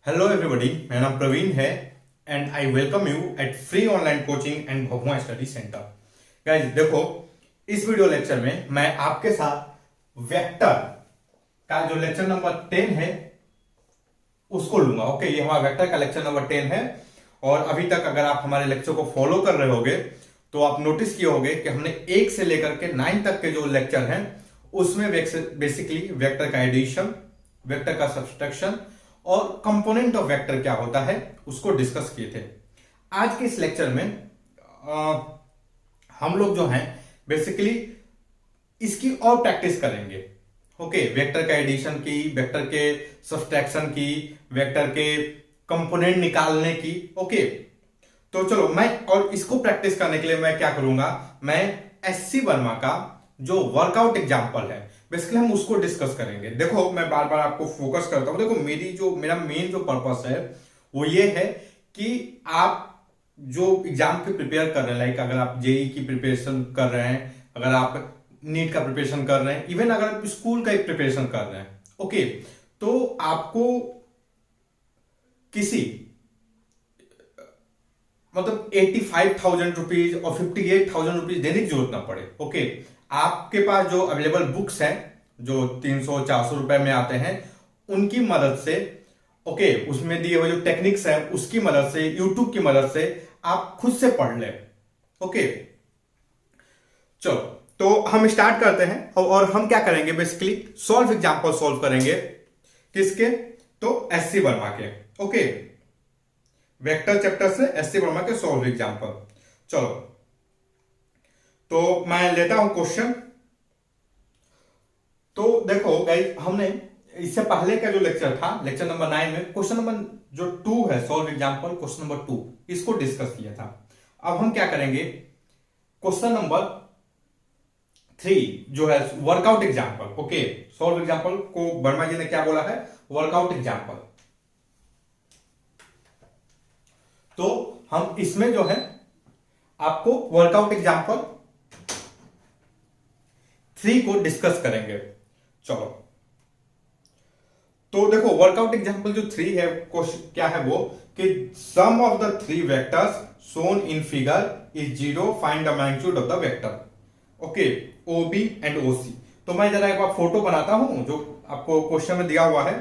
Hello everybody, मेरा नाम प्रवीण है and I welcome you at free online coaching and Bhagwa study centre. Guys देखो, इस वीडियो लेक्चर में मैं आपके साथ वेक्टर का जो लेक्चर नंबर 10 है उसको लूंगा। ओके, ये हमारा वेक्टर का लेक्चर नंबर 10 है और अभी तक अगर आप हमारे लेक्चर को फॉलो कर रहे होगे तो आप नोटिस किए होंगे कि हमने 1 से लेकर के 9 तक के जो लेक्चर हैं उसमें बेसिकली वेक्टर का एडिशन, वेक्टर का सब्सट्रैक्शन और कंपोनेंट ऑफ वेक्टर क्या होता है उसको डिस्कस किए थे। आज के इस लेक्चर में हम लोग जो हैं बेसिकली इसकी और प्रैक्टिस करेंगे। ओके, वेक्टर का एडिशन की, वेक्टर के सब्सट्रैक्शन की, वेक्टर के कंपोनेंट निकालने की। ओके, तो चलो मैं और इसको प्रैक्टिस करने के लिए मैं क्या करूंगा, मैं एससी वर्मा का जो वर्कआउट एग्जाम्पल है बेसिकली हम उसको डिस्कस करेंगे। देखो, मैं बार बार आपको फोकस करता हूं। देखो, मेरा मेन जो पर्पस है वो ये है कि आप जो एग्जाम की प्रिपेयर कर रहे हैं, लाइक अगर आप जेई की प्रिपरेशन कर रहे हैं, अगर आप नीट का प्रिपरेशन कर रहे हैं, इवन अगर आप स्कूल का एक प्रिपरेशन कर रहे हैं, ओके, तो आपको किसी मतलब 85,000 रुपीज और 58,000 रुपीज देने की जरूरत ना पड़े। ओके, आपके पास जो अवेलेबल बुक्स हैं जो 300-400 रुपए में आते हैं उनकी मदद से, ओके, उसमें दिए हुए जो टेक्निक्स हैं उसकी मदद से, यूट्यूब की मदद से आप खुद से पढ़ लें। ओके, चलो तो हम स्टार्ट करते हैं और हम क्या करेंगे, बेसिकली सॉल्व एग्जांपल सॉल्व करेंगे। किसके? तो एससी वर्मा के। ओके, वेक्टर चैप्टर से एससी वर्मा के सॉल्व एग्जांपल। चलो तो मैं लेता हूं क्वेश्चन। तो देखो गाइस, हमने इससे पहले का जो लेक्चर था, लेक्चर नंबर 9 में क्वेश्चन नंबर जो 2 है, सॉल्व एग्जांपल क्वेश्चन नंबर 2, इसको डिस्कस किया था। अब हम क्या करेंगे, क्वेश्चन नंबर 3 जो है workout example. Okay, solve example को वर्मा जी ने क्या बोला है, वर्कआउट एग्जांपल। तो हम इसमें जो है आपको वर्कआउट एग्जांपल 3 को डिस्कस करेंगे। चलो तो देखो, वर्कआउट एग्जांपल जो 3 है, क्वेश्चन क्या है वो कि sum of the 3 vectors shown in figure is 0, find the magnitude of the vector. Okay, O B and O C. तो मैं जरा एक बार फोटो बनाता हूं जो आपको क्वेश्चन में दिया हुआ है।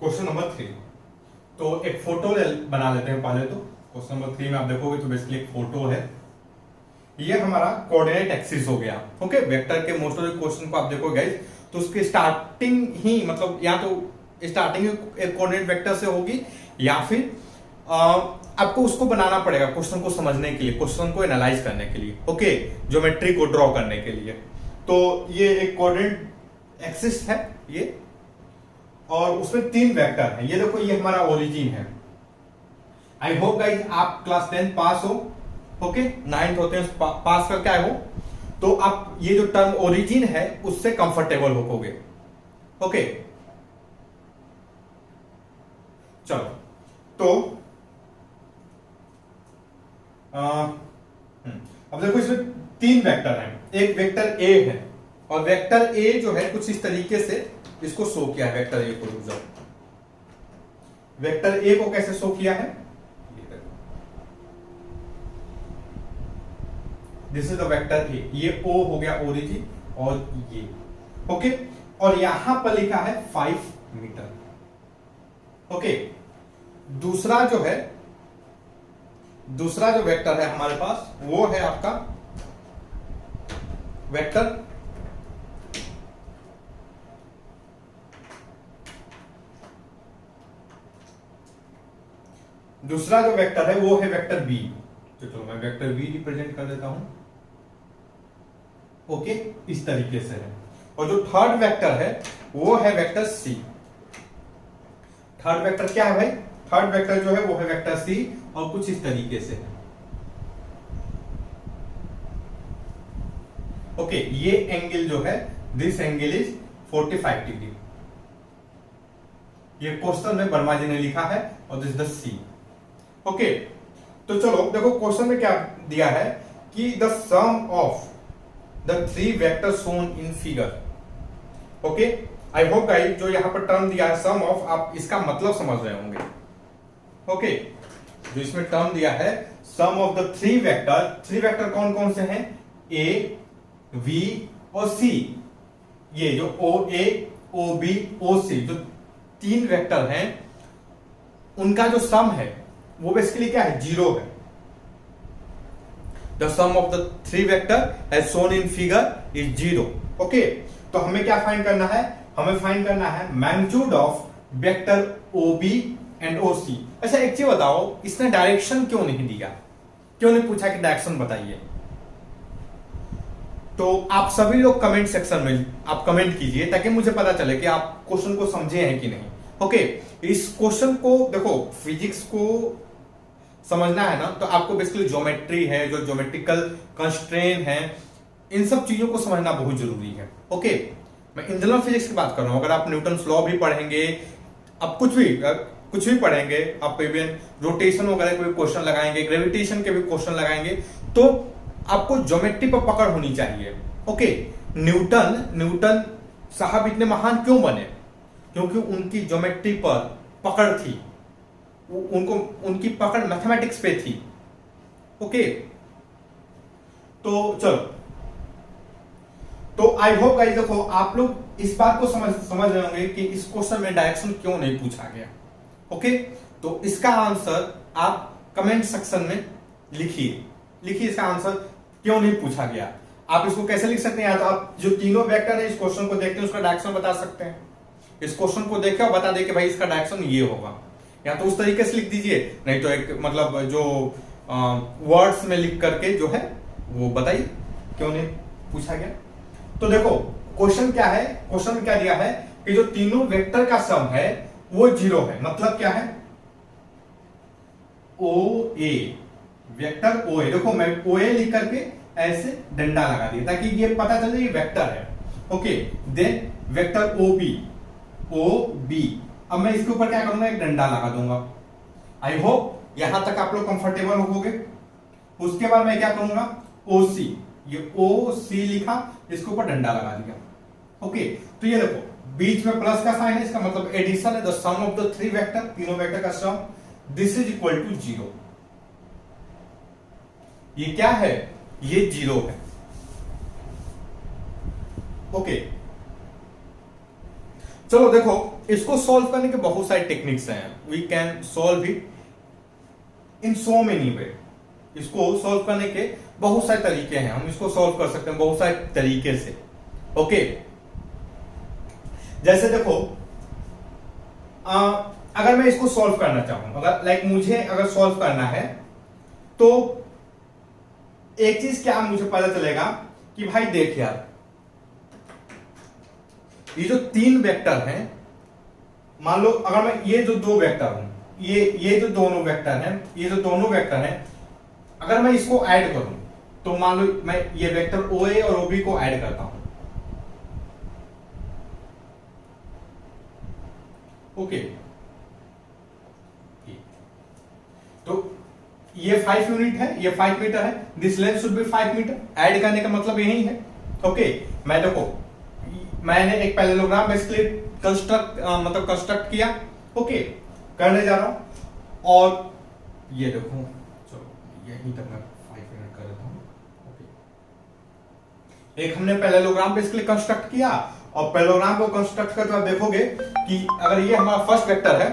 क्वेश्चन नंबर 3, तो एक फोटो बना लेते हैं पहले। तो क्वेश्चन नंबर 3 में आप देखोगे तो बेसिकली एक फोटो है। ये हमारा कोऑर्डिनेट एक्सिस हो गया। ओके, वेक्टर के मोस्ट ऑफ द क्वेश्चन को आप देखो गाइस, तो उसकी स्टार्टिंग ही मतलब या तो स्टार्टिंग एक कोऑर्डिनेट वेक्टर से होगी या फिर आपको उसको बनाना पड़ेगा क्वेश्चन को समझने के लिए, क्वेश्चन को एनालाइज करने के लिए। ओके, ज्योमेट्री को ड्रॉ करने के लिए। तो ये एक कोऑर्डिनेट एक्सिस है ये, और उसमें 3 वेक्टर हैं। ये देखो, ये हमारा ओरिजिन है। आई होप गाइस आप क्लास 10 पास हो। ओके, 9th होते हैं पास करके आए हो, तो आप ये जो टर्म ओरिजिन है उससे कंफर्टेबल होगे। ओके, चलो तो अब देखो, इसमें 3 वेक्टर हैं। एक वेक्टर ए है और वेक्टर ए जो है कुछ इस तरीके से इसको शो किया है। वेक्टर ए को यूजर, वेक्टर ए को कैसे शो किया है, this is the vector A. ये ओ हो गया ओरिजिन और ये। ओके, और यहां पर लिखा है 5 मीटर। ओके, दूसरा जो वेक्टर है हमारे पास वो है आपका वेक्टर दूसरा जो वेक्टर है वो है वेक्टर बी। तो चलो मैं वेक्टर बी रिप्रेजेंट कर देता हूं। ओके, इस तरीके से है। और जो थर्ड वेक्टर है वो है वेक्टर सी। थर्ड वेक्टर क्या है भाई, थर्ड वेक्टर जो है वो है वेक्टर सी और कुछ इस तरीके से है। ओके, ये एंगल जो है, दिस एंगल इज 45 डिग्री। ये क्वेश्चन में वर्मा जी ने लिखा है और दिस द सी। ओके, तो चलो देखो क्वेश्चन में क्या दिया है कि the sum of the three vector shown in figure. Okay, I hope guys जो यहां पर टर्म दिया है सम ऑफ, आप इसका मतलब समझ रहे होंगे। ओके, जो इसमें टर्म दिया है सम ऑफ द थ्री वेक्टर कौन कौन से हैं? ए, वी और सी। ये जो ओ ए, ओ बी, ओ सी जो तीन वेक्टर हैं, उनका जो सम है वो बेसिकली क्या है? जीरो है। The sum of the three vector as shown in figure is zero. Okay, तो हमें क्या फाइंड करना है? हमें फाइंड करना है magnitude of vector O B and O C. अच्छा एक चीज बताओ, इसने डायरेक्शन क्यों नहीं दिया? क्यों नहीं पूछा कि डायरेक्शन बताइए? तो आप सभी लोग कमेंट सेक्शन में आप कमेंट कीजिए ताकि मुझे पता चले कि आप क्वेश्चन को समझे हैं कि नहीं। ओके, इस क्वेश्चन को देखो, फिजिक्स को समझना है ना, तो आपको बेसिकली ज्योमेट्री है, जो ज्योमेट्रिकल कंस्ट्रेन है, इन सब चीजों को समझना बहुत जरूरी है। ओके, मैं इन जनरल फिजिक्स की बात कर रहा हूं। अगर आप न्यूटन लॉ भी पढ़ेंगे, आप कुछ भी पढ़ेंगे, आप इवन रोटेशन वगैरह के भी क्वेश्चन लगाएंगे, ग्रेविटेशन के भी क्वेश्चन लगाएंगे, तो आपको ज्योमेट्री पर पकड़ होनी चाहिए। ओके, न्यूटन साहब इतने महान क्यों बने? क्योंकि उनकी ज्योमेट्री पर पकड़ थी, उनकी पकड़ मैथमेटिक्स पे थी। ओके, तो चलो, तो आई होप गाइस देखो आप लोग इस बात को समझ रहे होंगे कि इस क्वेश्चन में डायरेक्शन क्यों नहीं पूछा गया। ओके, तो इसका आंसर आप कमेंट सेक्शन में लिखिए इसका आंसर क्यों नहीं पूछा गया। आप इसको कैसे लिख सकते हैं? या तो आप जो तीनों वेक्टर है इस क्वेश्चन को देखते हैं उसका डायरेक्शन बता सकते हैं। इस क्वेश्चन को देखे और बता दे कि भाई इसका डायरेक्शन ये होगा, या तो उस तरीके से लिख दीजिए, नहीं तो एक मतलब जो वर्ड्स में लिख करके जो है वो बताइए क्यों नहीं पूछा गया। तो देखो क्वेश्चन क्या है, क्वेश्चन में क्या दिया है कि जो तीनों वेक्टर का सम है वो जीरो है। मतलब क्या है? ओ ए, वेक्टर ओ ए, देखो मैं ओ ए लिख करके ऐसे डंडा लगा दिया ताकि ये पता चले ये वेक्टर है। Okay, then vector O B, अब मैं इसके ऊपर क्या करूंगा? एक डंडा लगा दूंगा। आई होप यहां तक आप लोग कंफर्टेबल होगे। उसके बाद मैं क्या करूंगा? ओ सी, ये ओ सी लिखा, इसके ऊपर डंडा लगा दिया। ओके, तो ये देखो बीच में प्लस का साइन है, इसका मतलब एडिशन है। The sum of the three vector, तीनों वेक्टर का sum, this is equal to zero. ये क्या है? ये जीरो है। ओके, चलो देखो इसको सॉल्व करने के बहुत सारे टेक्निक्स हैं। We can solve it in so many way. इसको सॉल्व करने के बहुत सारे तरीके हैं, हम इसको सॉल्व कर सकते हैं बहुत सारे तरीके से। ओके, जैसे देखो अगर मैं इसको सॉल्व करना चाहूं, अगर लाइक मुझे अगर सॉल्व करना है तो एक चीज क्या मुझे पता चलेगा कि भाई देख यार, ये जो तीन वेक्टर हैं, मान लो अगर मैं ये जो दो वेक्टर हूं, ये जो दोनों वेक्टर हैं, ये जो दोनों वेक्टर हैं, अगर मैं इसको ऐड करूं तो मान लो मैं ये वेक्टर ओ ए और ओ बी को ऐड करता हूं। ओके, तो ये 5 यूनिट है, ये 5 मीटर है, this length should be 5 metre. Add करने का मतलब यही है। ओके, मैं देखो मैंने एक पैरेललोग्राम बेसिकली कंस्ट्रक्ट किया। ओके, करने जा रहा हूं और ये देखो, चलो यहीं तक मैं 5 मिनट कर देता हूं। ओके, एक हमने पैरेललोग्राम बेसिकली कंस्ट्रक्ट किया और पैरेललोग्राम को कंस्ट्रक्ट करके आप देखोगे कि अगर ये हमारा फर्स्ट वेक्टर है,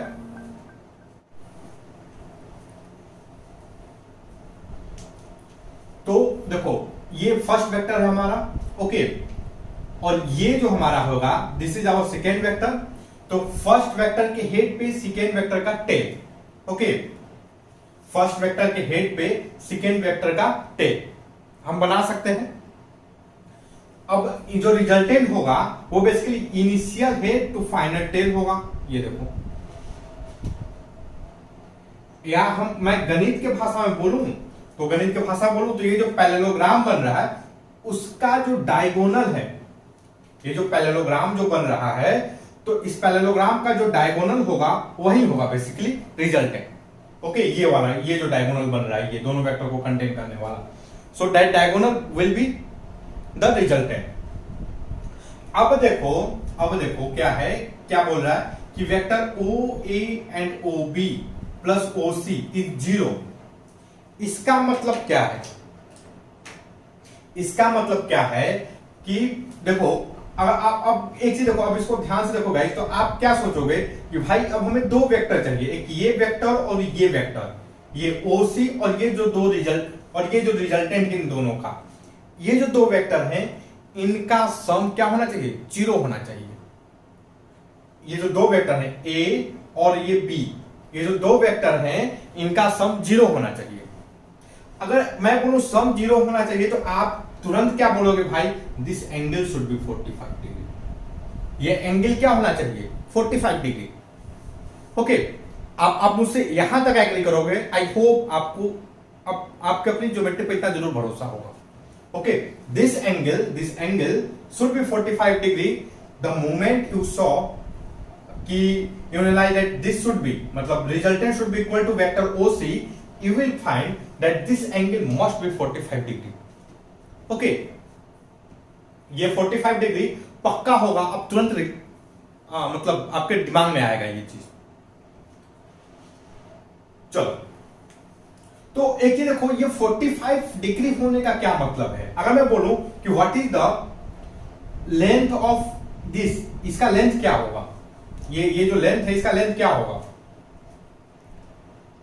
तो देखो ये फर्स्ट वेक्टर है हमारा। ओके, और ये जो हमारा होगा this is our second vector. तो फर्स्ट वेक्टर के हेड पे सेकेंड वेक्टर का टेल। ओके, फर्स्ट वेक्टर के हेड पे सेकेंड वेक्टर का टेल हम बना सकते हैं। अब जो रिजल्टेंट होगा वो basically initial head to final tail होगा। ये देखो, या मैं गणित के भाषा में बोलूं तो ये जो पैरेललोग्राम बन रहा है उसका जो डायगोनल है, ये जो पैरेललोग्राम जो बन रहा है, तो इस पैरेललोग्राम का जो डायगोनल होगा वही होगा बेसिकली रिजल्टेंट। ओके, ये वाला, ये जो डायगोनल बन रहा है, ये दोनों वेक्टर को कंटेन करने वाला, so that diagonal will be the resultant. अब देखो क्या है, क्या बोल रहा है कि vector O A and O B plus O C is 0। इसका मतलब क्या है? इसका मतलब क्या है कि देखो, अब एक चीज देखो, अब इसको ध्यान से देखो गाइस, तो आप क्या सोचोगे कि भाई अब हमें दो वेक्टर चाहिए, एक ये वेक्टर और ये वेक्टर, ये ओसी और ये जो दो रिजल्ट और ये जो रिजल्टेंट इन दोनों का, ये जो दो वेक्टर हैं इनका सम क्या होना चाहिए? 0 होना चाहिए। ये जो दो वेक्टर हैं ए और ये बी, ये जो दो वेक्टर हैं इनका सम 0 होना चाहिए। अगर मैं बोलूं सम 0 होना चाहिए तो आप तुरंत क्या बोलोगे? भाई this angle should be 45 degree. ये एंगल क्या होना चाहिए? 45 डिग्री। ओके, आप मुझसे यहां तक एग्री करोगे। आई होप आपको अब आपके अपनी ज्योमेट्री पे इतना जरूर भरोसा होगा। Okay, this angle should be 45 degree. The moment you saw कि you realize that this should be, मतलब resultant should be equal to vector OC, you will find that this angle must be 45 degree. Okay, ये 45 degree पक्का होगा। अब तुरंत मतलब आपके दिमाग में आएगा ये चीज। चलो, तो एक चीज देखो, ये 45 डिग्री होने का क्या मतलब है? अगर मैं बोलूं कि what is the length of this, इसका लेंथ क्या होगा? ये जो लेंथ है इसका लेंथ क्या होगा?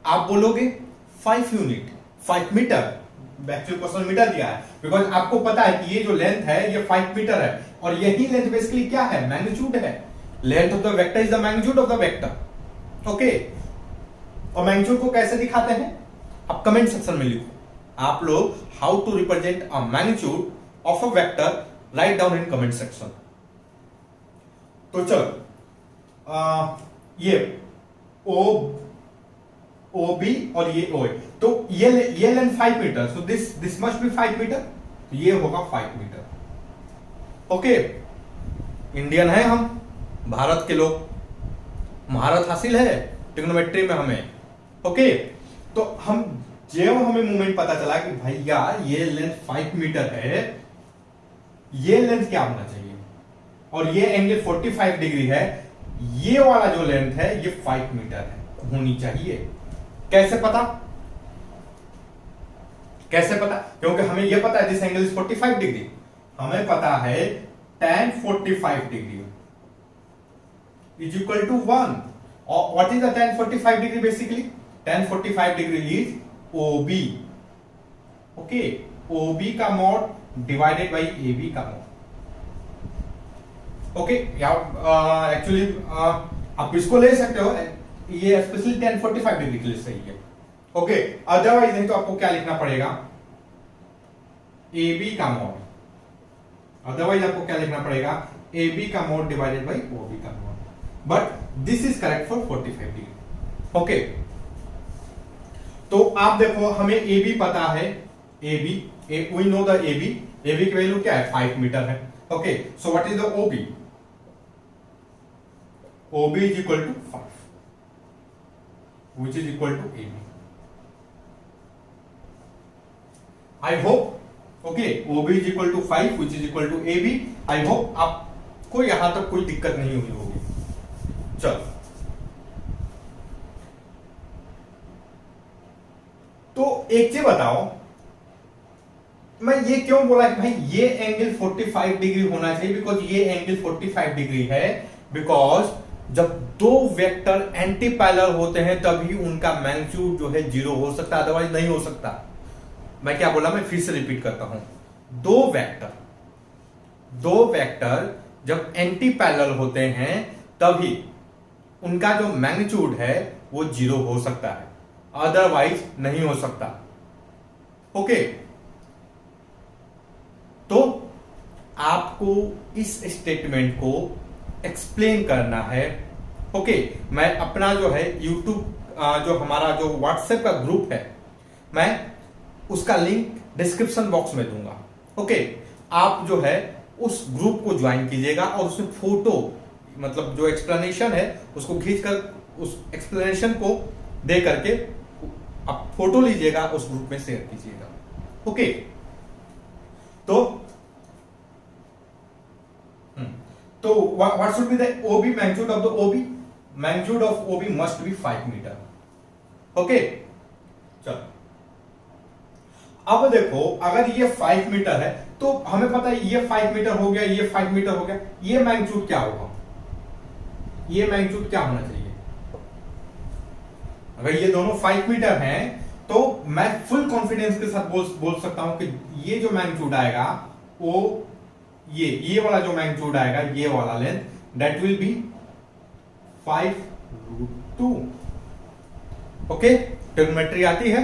आप बोलोगे 5 unit, 5 metre. Actually question metre दिया है बिकॉज आपको पता है कि ये जो लेंथ है ये 5 मीटर है, और यही लेंथ बेसिकली क्या है? मैग्नीट्यूड है। Length of the vector is the magnitude of the vector. Okay, और मैग्नीट्यूड को कैसे दिखाते हैं? आप कमेंट सेक्शन में लिखो आप लोग, how to represent a magnitude of a vector, write down in comment section. तो चलो, ये ओ बी और ये ओ ए, तो ये length 5 metre, so this must be 5 metre, तो ये होगा 5 मीटर। ओके, इंडियन है हम, भारत के लोग, महारत हासिल है ट्रिग्नोमेट्री में हमें। ओके, तो हम जब हमें मूवमेंट पता चला कि भैया ये लेंथ 5 मीटर है, ये लेंथ क्या होना चाहिए, और ये एंगल 45 डिग्री है, ये वाला जो लेंथ है ये 5 मीटर है होनी चाहिए। कैसे पता? क्योंकि हमें यह पता है दिस एंगल इज 45 डिग्री। हमें पता है tan 45 degree is equal to 1। और what is the tan 45 degree? Basically tan 45 degree is OB। Okay, OB का मॉड डिवाइडेड बाई AB का मॉड। ओके, एक्चुअली आप इसको ले सकते हो, ये स्पेशली tan 45 डिग्री के लिए सही है। ओके, अदरवाइज नहीं तो आपको क्या लिखना पड़ेगा? AB का मॉड। अदरवाइज आपको क्या लिखना पड़ेगा? AB का मॉड डिवाइडेड बाई OB का mod. But this is correct for 45 degree. Okay, तो आप देखो, हमें AB पता है, वी नो द AB की वैल्यू क्या है? 5 मीटर है। Okay, so what is the OB? OB is equal to 5, which is equal to AB. I hope, okay, OB is equal to 5, which is equal to AB. I hope आपको यहां तक कोई दिक्कत नहीं हुई होगी। चलो, तो एक चीज बताओ, मैं ये क्यों बोला कि भाई ये एंगल 45 डिग्री होना चाहिए? बिकॉज ये एंगल 45 डिग्री है, बिकॉज जब दो वेक्टर एंटी पैरेलल होते हैं तभी उनका मैग्नीट्यूड जो है 0 हो सकता है, अदरवाइज नहीं हो सकता। मैं क्या बोला? मैं फिर से रिपीट करता हूं, दो वेक्टर जब एंटी पैरेलल होते हैं तभी उनका जो मैग्नीट्यूड है वो 0 हो सकता है, अदरवाइज नहीं हो सकता। ओके, तो आपको इस स्टेटमेंट को एक्सप्लेन करना है। ओके, मैं अपना जो है यूट्यूब जो हमारा जो व्हाट्सएप का ग्रुप है, मैं उसका लिंक डिस्क्रिप्शन बॉक्स में दूंगा। ओके, आप जो है उस ग्रुप को ज्वाइन कीजिएगा और उसमें फोटो, मतलब जो एक्सप्लेनेशन है उसको खींचकर उस एक्सप्लेनेशन को दे करके आप फोटो लीजिएगा, उस ग्रुप में शेयर कीजिएगा। ओके, तो what should be the O B magnitude of the O B? Magnitude of O B must be 5 metre. Okay, चलो अब देखो, अगर ये 5 मीटर है तो हमें पता है ये 5 मीटर हो गया, ये 5 मीटर हो गया, ये मैग्नीट्यूड क्या होगा? ये मैग्नीट्यूड क्या होना चाहिए? अगर ये दोनों 5 मीटर हैं तो मैं फुल कॉन्फिडेंस के साथ बोल सकता हूं कि ये जो मैग्नीट्यूड आएगा वो ये वाला जो मैग्नीट्यूड आएगा, ये वाला length, that will be 5√2। Okay, trigonometry आती है,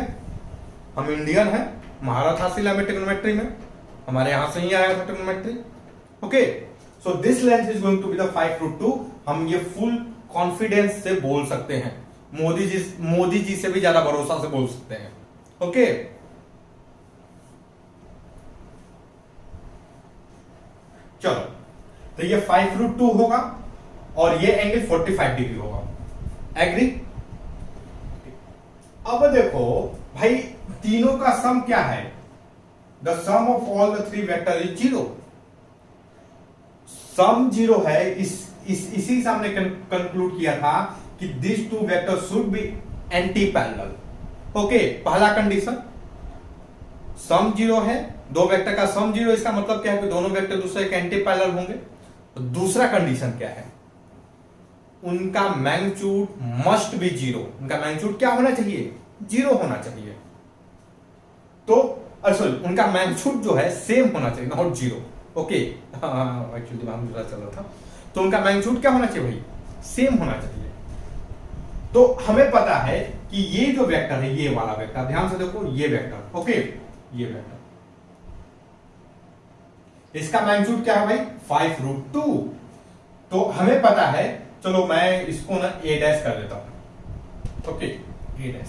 हम इंडियन हैं, महारत हासिल है हमें ट्रिग्नोमेट्री में, हमारे यहां से ही आया था trigonometry. Okay, so this length is going to be the 5√2। हम ये फुल कॉन्फिडेंस से बोल सकते हैं, मोदी जी से भी ज्यादा भरोसा से बोल सकते हैं। ओके, चलो, तो ये 5√2 होगा और ये एंगल 45 डिग्री होगा। एग्री? अब देखो भाई, तीनों का सम क्या है? The sum of all the 3 vector is 0। Sum 0 है, इसी से हमने कंक्लूड किया था कि this 2 vector should be anti parallel. Okay, पहला कंडीशन सम 0 है, दो वेक्टर का सम 0, इसका मतलब क्या है कि दोनों वेक्टर दूसरे के एंटी पैरेलल होंगे। तो दूसरा कंडीशन क्या है? उनका मैग्नीट्यूड मस्ट बी 0। उनका मैग्नीट्यूड क्या होना चाहिए? 0 होना चाहिए। तो सॉरी, उनका मैग्नीट्यूड जो है सेम होना चाहिए, नॉट 0। ओके, एक्चुअली दिमाग में चल रहा था। तो उनका मैग्नीट्यूड क्या होना चाहिए भाई? सेम होना चाहिए। तो हमें पता है कि ये जो वेक्टर है, ये वाला वेक्टर, ध्यान से देखो, ये वेक्टर, ओके, ये वेक्टर, इसका मैग्नीट्यूड क्या है भाई? 5√2। तो हमें पता है, चलो मैं इसको ना a' कर देता हूं। ओके, a',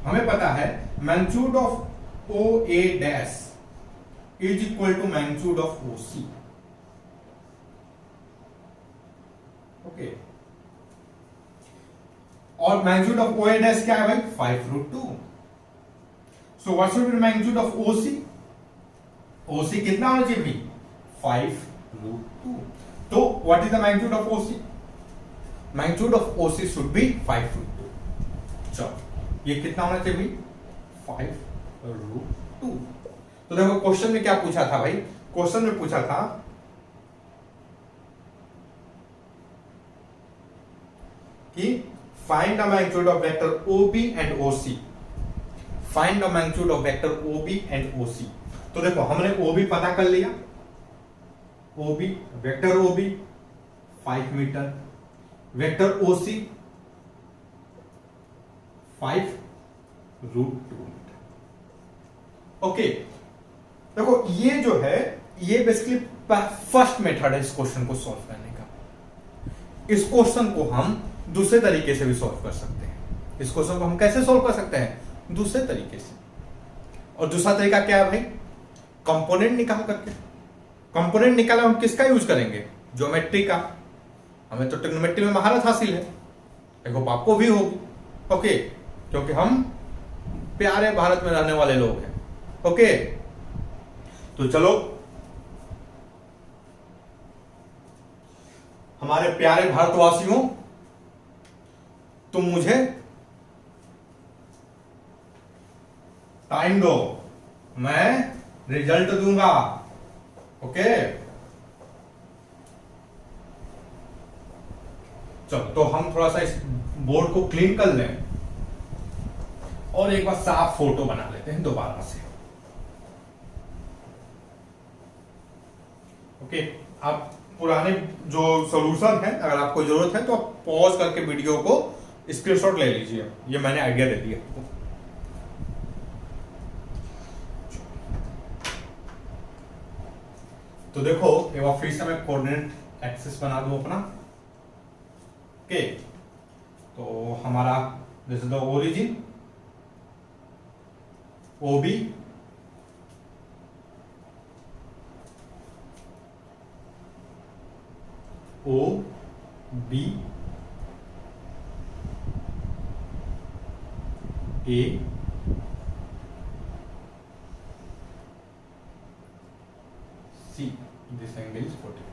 हमें पता है magnitude of OA' is equal to magnitude of OC। Okay, और मैग्नीट्यूड ऑफ OA' क्या है भाई? 5√2। So what should be magnitude of OC? OC कितना होना चाहिए भाई? 5√2। तो what is the magnitude of OC? Magnitude of OC should be 5√2। चलो, ये कितना होना चाहिए भाई? 5√2। तो देखो क्वेश्चन में क्या पूछा था भाई? क्वेश्चन में पूछा था कि find the magnitude of vector OB and OC। Find the magnitude of vector OB and OC। तो देखो, हमने OB पता कर लिया, OB, vector OB 5 metre, vector OC 5√2 metre. Okay, देखो ये जो है, ये बेसिकली फर्स्ट मेथड है इस क्वेश्चन को सॉल्व करने का। इस क्वेश्चन को हम दूसरे तरीके से भी सॉल्व कर सकते हैं। इस क्वेश्चन को हम कैसे सॉल्व कर सकते हैं? दूसरे तरीके से। और दूसरा तरीका क्या है भाई? कंपोनेंट निकाल करके। कंपोनेंट निकाला हम किसका यूज करेंगे? ज्योमेट्री का। हमें तो ट्रिग्नोमेट्री में महारत हासिल है, आई होप आपको भी होगी। ओके, क्योंकि हम प्यारे भारत में रहने वाले लोग हैं। ओके, तो चलो, हमारे प्यारे भारतवासियों, तुम मुझे टाइम दो, मैं रिजल्ट दूंगा। ओके, चलो, तो हम थोड़ा सा इस बोर्ड को क्लीन कर लें और एक बार साफ फोटो बना लेते हैं दोबारा से। ओके, आप पुराने जो सॉल्यूशन है, अगर आपको जरूरत है तो आप पॉज करके वीडियो को स्क्रीनशॉट ले लीजिए। ये मैंने आइडिया दे दिया आपको। तो देखो, एक बार फिर से मैं कोऑर्डिनेट एक्सिस बना दूं अपना। ओके, तो हमारा this is the origin OB, O B A C, this angle is 45।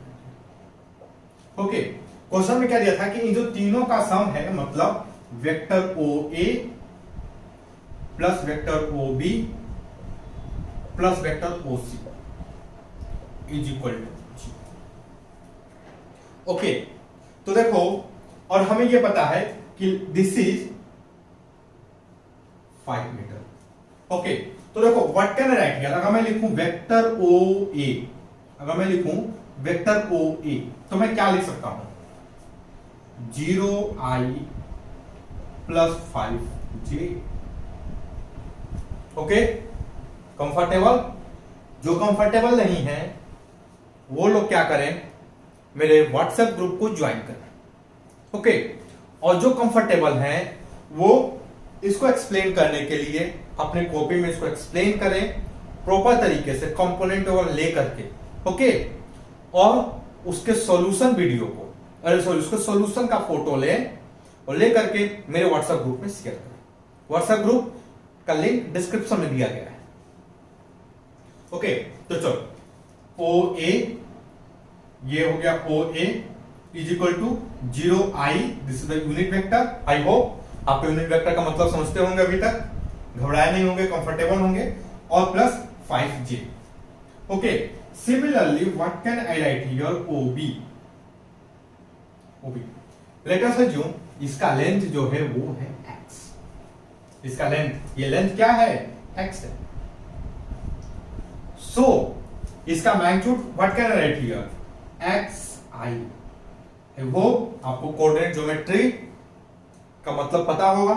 Okay, question में क्या दिया था कि इन जो तीनों का सम है, मतलब vector O A plus vector O B plus vector O C is equal to G. Okay, तो देखो, और हमें यह पता है कि दिस इज 5 मीटर। ओके, तो देखो what can I write here, अगर मैं लिखूं वेक्टर ओ ए, अगर मैं लिखूं वेक्टर ओ ए, तो मैं क्या लिख सकता हूं, 0i plus 5j। Okay, comfortable? जो कंफर्टेबल नहीं है वो लोग क्या करें, मेरे व्हाट्सएप ग्रुप को ज्वाइन करें। ओके, और जो कंफर्टेबल हैं वो इसको एक्सप्लेन करने के लिए अपने कॉपी में इसको एक्सप्लेन करें प्रॉपर तरीके से, कंपोनेंट और ले करके। ओके, और उसके सॉल्यूशन वीडियो को, अरे सॉरी, उसके सॉल्यूशन का फोटो ले और ले करके मेरे व्हाट्सएप ग्रुप में शेयर करें। व्हाट्सएप ग्रुप का लिंक डिस्क्रिप्शन में दिया गया है। ओके, तो चलो, ओ ए, ये हो गया O A is equal to 0i, this is the unit vector. I hope आप यूनिट वेक्टर का मतलब समझते होंगे, अभी तक घबराए नहीं होंगे, कंफर्टेबल होंगे, और plus 5j। Okay, similarly what can I write here, O B, O B, let us assume इसका लेंथ जो है वो है x, इसका लेंथ, ये लेंथ क्या है, x है। सो इसका magnitude what can I write here, xi। वो आपको कोऑर्डिनेट ज्योमेट्री का मतलब पता होगा,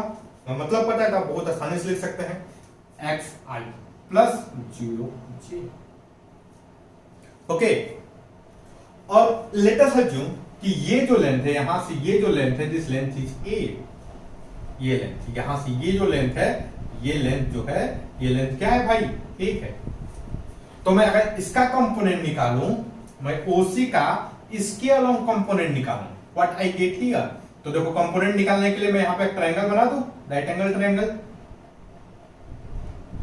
मतलब पता है तो आप बहुत आसानी से लिख सकते हैं, xi प्लस 0j। ओके, और लेट अस अज्यूम कि ये जो लेंथ है, यहां से ये जो लेंथ है, दिस लेंथ इज a, ये लेंथ, यहां से ये जो लेंथ है, ये लेंथ जो है, ये लेंथ क्या है भाई, 1 है। तो मैं अगर इसका कंपोनेंट निकालूं, मैं OC का इसके अलोंग कंपोनेंट निकालूं, व्हाट आई गेट हियर। तो देखो, कंपोनेंट निकालने के लिए मैं यहां पे एक ट्रायंगल बना दूं, right angle triangle,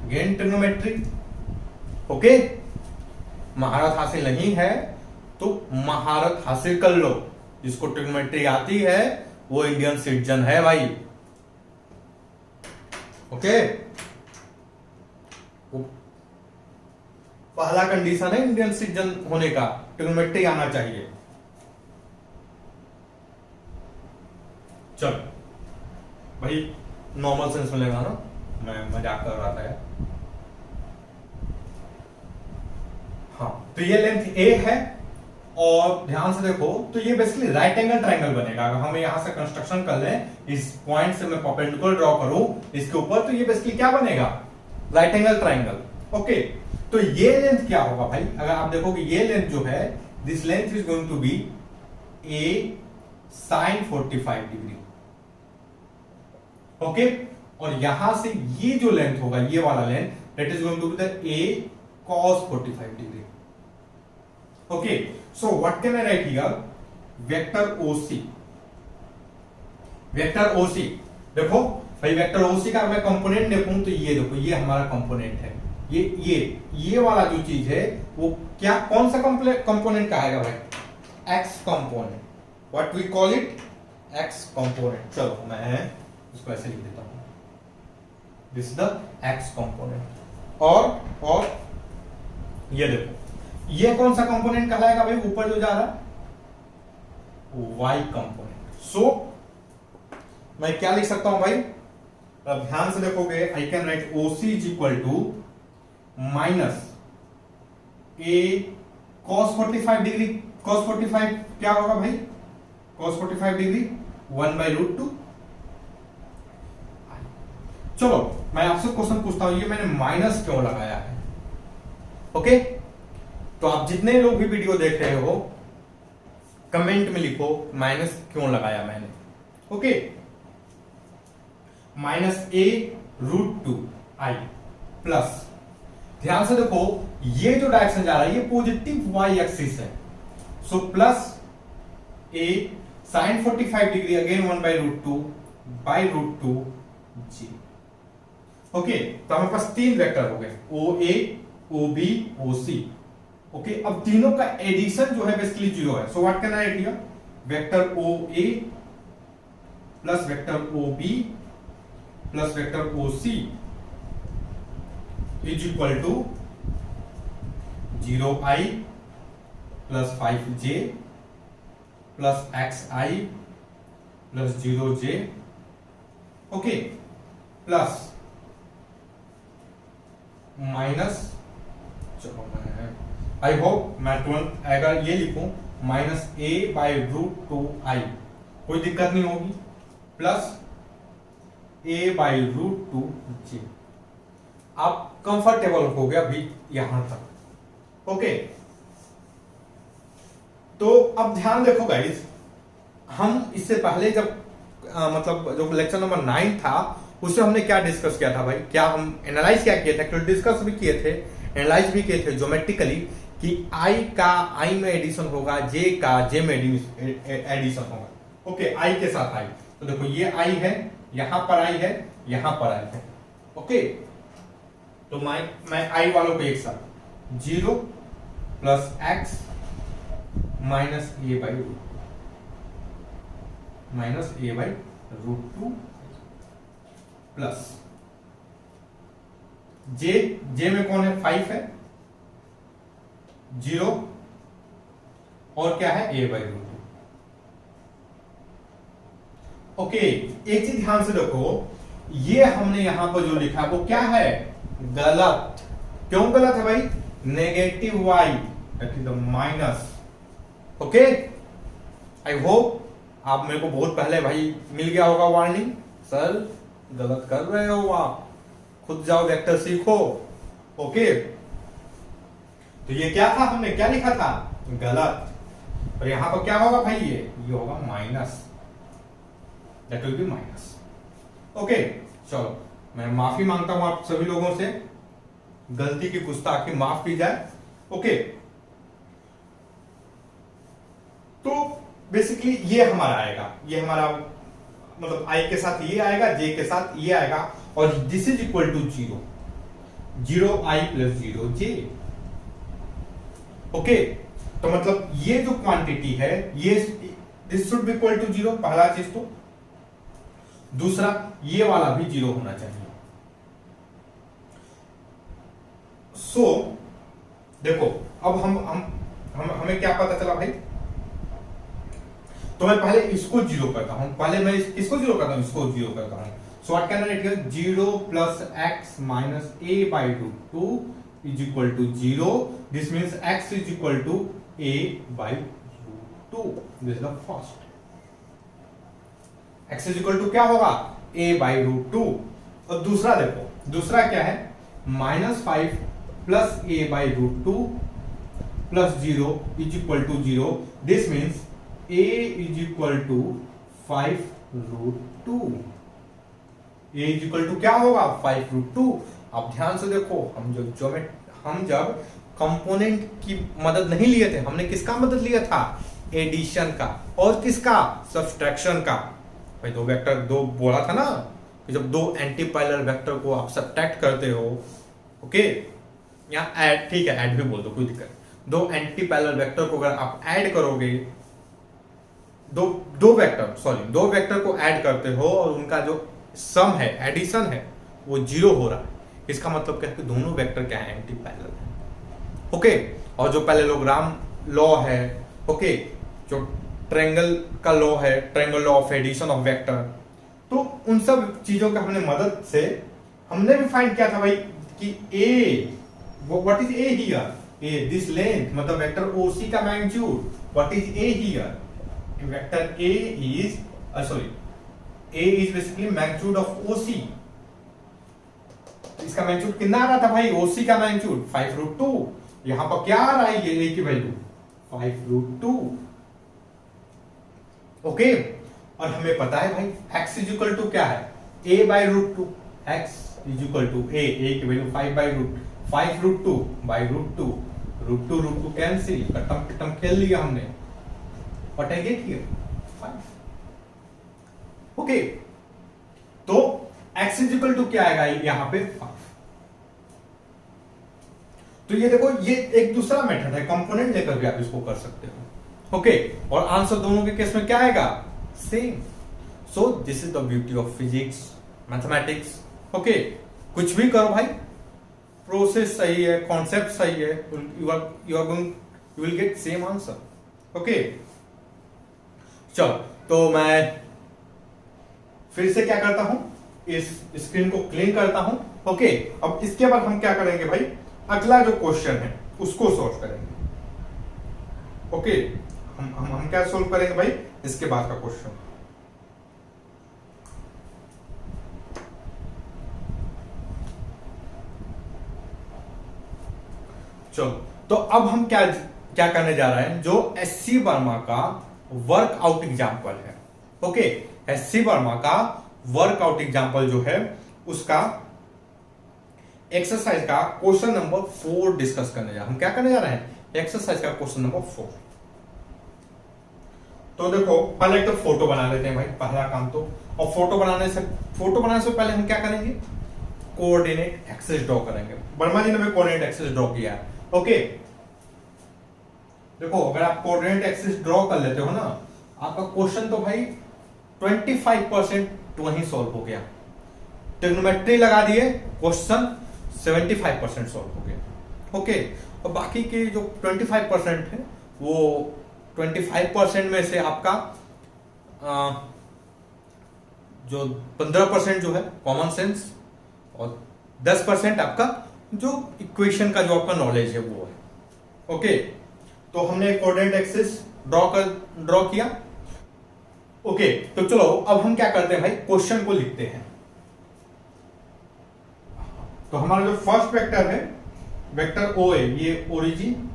again trigonometry. Okay, महारत हासिल नहीं है तो महारत हासिल कर लो, जिसको ट्रिग्नोमेट्री आती है वो इंडियन सिटीजन है भाई। ओके, पहला कंडीशन है इंडियन सिटीजन होने का, ट्रिग्नोमेट्री आना चाहिए। चलो भाई, नॉर्मल सेंस में लेना ना, मैं मजाक कर रहा था यार। हाँ, तो ये लेंथ a है, और ध्यान से देखो, तो ये बेसिकली राइट एंगल ट्रायंगल बनेगा। अगर हमें यहां से कंस्ट्रक्शन कर लें, इस पॉइंट से मैं परपेंडिकुलर ड्रॉ करूं इसके ऊपर, तो ये बेसिकली क्या बनेगा, राइट एंगल ट्रायंगल। ओके, तो ये लेंथ क्या होगा भाई, अगर आप देखोगे ये लेंथ जो है, this length is going to be a sin 45 degree. Okay, और यहां से ये जो लेंथ होगा, ये वाला length, that is going to be the a cos 45 degree. Okay, so what can I write here, vector OC, vector OC। देखो भाई, वेक्टर OC का मैं कंपोनेंट देखूं तो ये देखो, ये हमारा कंपोनेंट है, ये वाला जो चीज है वो क्या, कौन सा कंपोनेंट कहेगा भाई, x component, what we call it, x component. चलो मैं इसको ऐसे लिख देता हूं, दिस द x कंपोनेंट। और ये देखो, ये कौन सा कंपोनेंट कहलाएगा भाई, ऊपर जो जा रहा है, y कंपोनेंट। सो मैं क्या लिख सकता हूं भाई, अब ध्यान से देखोगे, I can write OC is equal to minus a cos 45 degree. cos 45 क्या होगा भाई, cos 45 डिग्री 1/√2। चलो मैं आपसे क्वेश्चन पूछता हूं, ये मैंने माइनस क्यों लगाया है। ओके, तो आप जितने लोग भी वीडियो देख रहे हो, कमेंट में लिखो माइनस क्यों लगाया मैंने। ओके, -a√2i प्लस, ध्यान से देखो, ये जो डायरेक्शन जा रहा है ये पॉजिटिव y एक्सिस है, so plus a sine 45 degree again 1/√2 by √2 जी। ओके, तो हमारे पास तीन वेक्टर हो गए, ओ A, O B, O C. Okay, अब तीनों का एडिशन जो है बेसिकली 0 है। So what can I write here? Vector O A plus vector O B plus vector O C is equal to 0i plus 5j plus xi plus 0j। Okay, plus minus, चलो मैं I hope मैं तुरंत अगर ये लिखूं -a/√2i, कोई दिक्कत नहीं होगी, प्लस a/√2j। आप कंफर्टेबल हो गया अभी यहां तक। ओके, तो अब ध्यान देखो गाइस, हम इससे पहले जब मतलब जो लेक्चर नंबर 9 था उससे हमने क्या डिस्कस किया था भाई? क्या हम एनालाइज क्या किए थे? एक्चुअली डिस्कस भी किए थे, एनालाइज भी किए थे ज्योमेट्रिकली कि i का i में एडिशन होगा, j का j में एडिशन होगा। ओके, i के साथ i, तो देखो ये i है, यहां पर i है, यहां पर i है। ओके, तो मैं i वालों को एक साथ 0 plus x minus a/√2 plus j में कौन है? 5 है, 0 और क्या है? a/√2। ओके, एक चीज ध्यान से देखो, ये हमने यहां पर जो लिखा वो क्या है? गलत। क्यों गलत है भाई? Negative y that is the minus. Okay, I hope आप मेरे को बहुत पहले भाई मिल गया होगा वार्निंग, सर गलत कर रहे हो आप, खुद जाओ वेक्टर सीखो। ओके, तो ये क्या था? हमने क्या लिखा था? गलत। और यहां पर क्या होगा भाई? ये होगा minus, that will be minus. Okay, चलो मैं माफी मांगता हूं आप सभी लोगों से, गलती की गुस्ताखी माफ की जाए। ओके, तो बेसिकली ये हमारा आएगा, ये हमारा मतलब i के साथ ये आएगा, j के साथ ये आएगा, और this is equal to 0i plus 0j। Okay, तो मतलब ये जो क्वांटिटी है ये this should be equal to 0, पहला चीज। तो दूसरा, ये वाला भी 0 होना चाहिए। सो देखो, अब हमें क्या पता चला भाई? तो मैं पहले इसको 0 करता हूं, पहले मैं इसको 0 करता हूं, इसको 0 करता हूं। So what can I write here? 0 plus x minus a/√2 is equal to 0। This means x is equal to a/√2। This is the first. x is equal to क्या होगा? a/√2। और दूसरा देखो, दूसरा क्या है? -5 plus a/√2 plus 0 is equal to 0। This means a is equal to 5√2। a is equal to क्या होगा? 5√2। अब ध्यान से देखो, हम जब कंपोनेंट की मदद नहीं लिए थे, हमने किसका मदद लिया था? एडिशन का। और किसका? सब्सट्रैक्शन का। भाई दो वेक्टर, दो बोला था ना कि जब दो एंटी पैरेलल वेक्टर को आप सब्ट्रैक्ट करते हो, ओके, यहाँ ऐड, ठीक है ऐड भी बोल दो, कोई दिक्कत। दो एंटी पैरेलल वेक्टर को अगर आप ऐड करोगे, दो वेक्टर को ऐड करते हो और उनका जो सम है, एडिशन है, वो 0 हो रहा है, इसका मतलब क्या है कि दोनों वेक्टर क्या है? एंटी पैरेलल है। ओके, और जो पैरेललोग्राम लॉ है, ओके, जो ट्रायंगल का लॉ है, triangle law of addition of vector, तो उन सब चीजों का हमने मदद से हमने भी फाइंड किया था भाई कि a, what is a here? a, this length, मतलब वेक्टर OC का magnitude. What is a here? Vector a is basically magnitude of OC। इसका मैग्नीट्यूड कितना आ रहा था भाई? OC का मैग्नीट्यूड 5√2। यहां पर क्या आ रहा है? ये a की वैल्यू 5√2। ओके, और हमें पता है भाई x इज इक्वल टू क्या है? a/√2। x is equal to a की वैल्यू 5√2 बाई √2 कैंसिल, कटम खेल लिया हमने। What I get here 5। Okay, तो x इज इक्वल टू क्या आएगा यहां पे 5। तो ये देखो, ये एक दूसरा मेथड है, कंपोनेंट लेकर भी आप इसको कर सकते हो। ओके, और आंसर दोनों के केस में क्या आएगा, same. So this is the beauty of physics, mathematics. Okay, कुछ भी करो भाई, प्रोसेस सही है, कॉन्सेप्ट सही है, you will get same answer. Okay, चलो तो मैं फिर से क्या करता हूं, इस स्क्रीन को क्लीन करता हूं। ओके, अब इसके बाद हम क्या करेंगे भाई, अगला जो क्वेश्चन है उसको सॉल्व करेंगे। ओके, हम क्या सॉल्व करेंगे भाई, इसके बाद का क्वेश्चन। चलो, तो अब हम क्या क्या करने जा रहे हैं, जो एससी वर्मा का वर्कआउट एग्जाम्पल है। ओके, एससी वर्मा का वर्कआउट एग्जाम्पल जो है उसका एक्सरसाइज का क्वेश्चन नंबर 4 डिस्कस करने जा रहे हैं। हम क्या करने जा रहे हैं, एक्सरसाइज का क्वेश्चन नंबर 4। तो देखो, पहले एक तो फोटो बना लेते हैं भाई, पहला काम तो। और फोटो बनाने से पहले हम क्या करेंगे, कोऑर्डिनेट एक्सिस ड्रॉ करेंगे। वर्मा जी ने भी कोऑर्डिनेट एक्सिस ड्रॉ किया है। ओके, देखो अगर आप कोऑर्डिनेट एक्सिस ड्रॉ कर लेते हो ना, आपका क्वेश्चन तो भाई 25% तो वहीं सॉल्व हो गया। ट्रिग्नोमेट्री लगा दिए, क्वेश्चन 75% सॉल्व हो गया। ओके, और बाकी के जो 25% है, वो 25% में से आपका जो 15% जो है कॉमन सेंस, और 10% आपका जो इक्वेशन का जो आपका नॉलेज है वो है। ओके, तो हमने कोऑर्डिनेट एक्सिस ड्रॉ किया। ओके, तो चलो अब हम क्या करते हैं भाई, क्वेश्चन को लिखते हैं। तो हमारा जो फर्स्ट वेक्टर है, वेक्टर ओ ए, ये ओरिजिन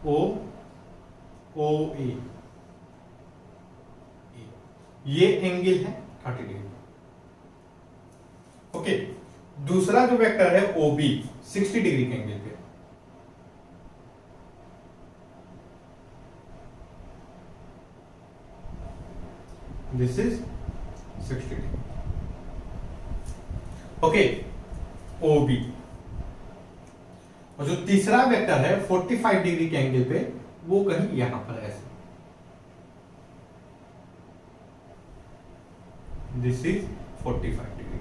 ओ ए, ये एंगल है 30 डिग्री। ओके, दूसरा जो वेक्टर है ओ बी, 60 डिग्री के एंगल पे। This is 60 degree. Okay, O B. और जो तीसरा वेक्टर है 45 डिग्री के एंगल पे, वो कहीं यहां पर ऐसे। दिस इज 45 डिग्री,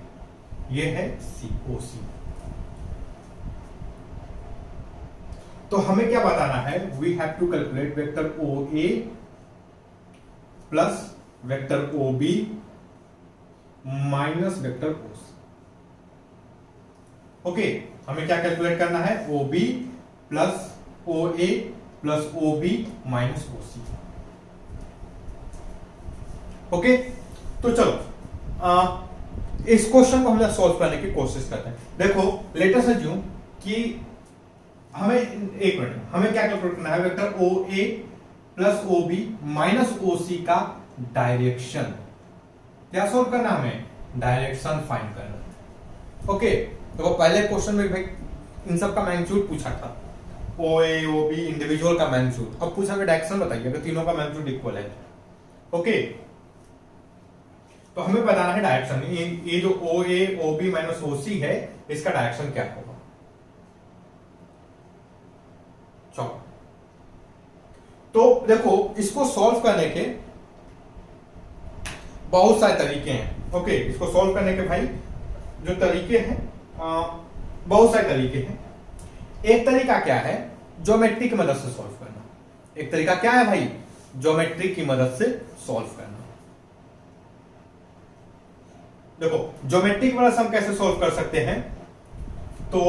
ये है सी, ओ सी। तो हमें क्या बताना है, we have to calculate vector O A plus vector O B minus vector O C. Okay, हमें क्या कैलकुलेट करना है, O B plus O A plus O B minus O C. Okay, तो चलो इस क्वेश्चन को हम सॉल्व करने की कोशिश करते हैं। देखो, लेट अस अज्यूम कि हमें, एक मिनट, हमें क्या कैलकुलेट करना है, vector O A plus O B minus O सी का डायरेक्शन। क्या सॉल्व करना है हमें, डायरेक्शन फाइंड करना। ओके, तो पहले क्वेश्चन में भाई इन सब का मैग्नीट्यूड पूछा था, ओ ए ओ बी इंडिविजुअल का मैग्नीट्यूड। अब पूछा कि डायरेक्शन बताइए अगर तीनों का मैग्नीट्यूड इक्वल है। ओके, तो हमें बताना है डायरेक्शन। ये जो ओ A O B minus O सी है, इसका डायरेक्शन क्या होगा। चलो, तो देखो, इसको सॉल्व करने के बहुत सारे तरीके हैं। ओके, इसको सॉल्व करने के भाई जो तरीके हैं, बहुत सारे तरीके हैं। एक तरीका क्या है, ज्योमेट्री की मदद से सॉल्व करना। एक तरीका क्या है भाई, ज्योमेट्री की मदद से सॉल्व करना। देखो, ज्योमेट्री की मदद से हम कैसे सॉल्व कर सकते हैं, तो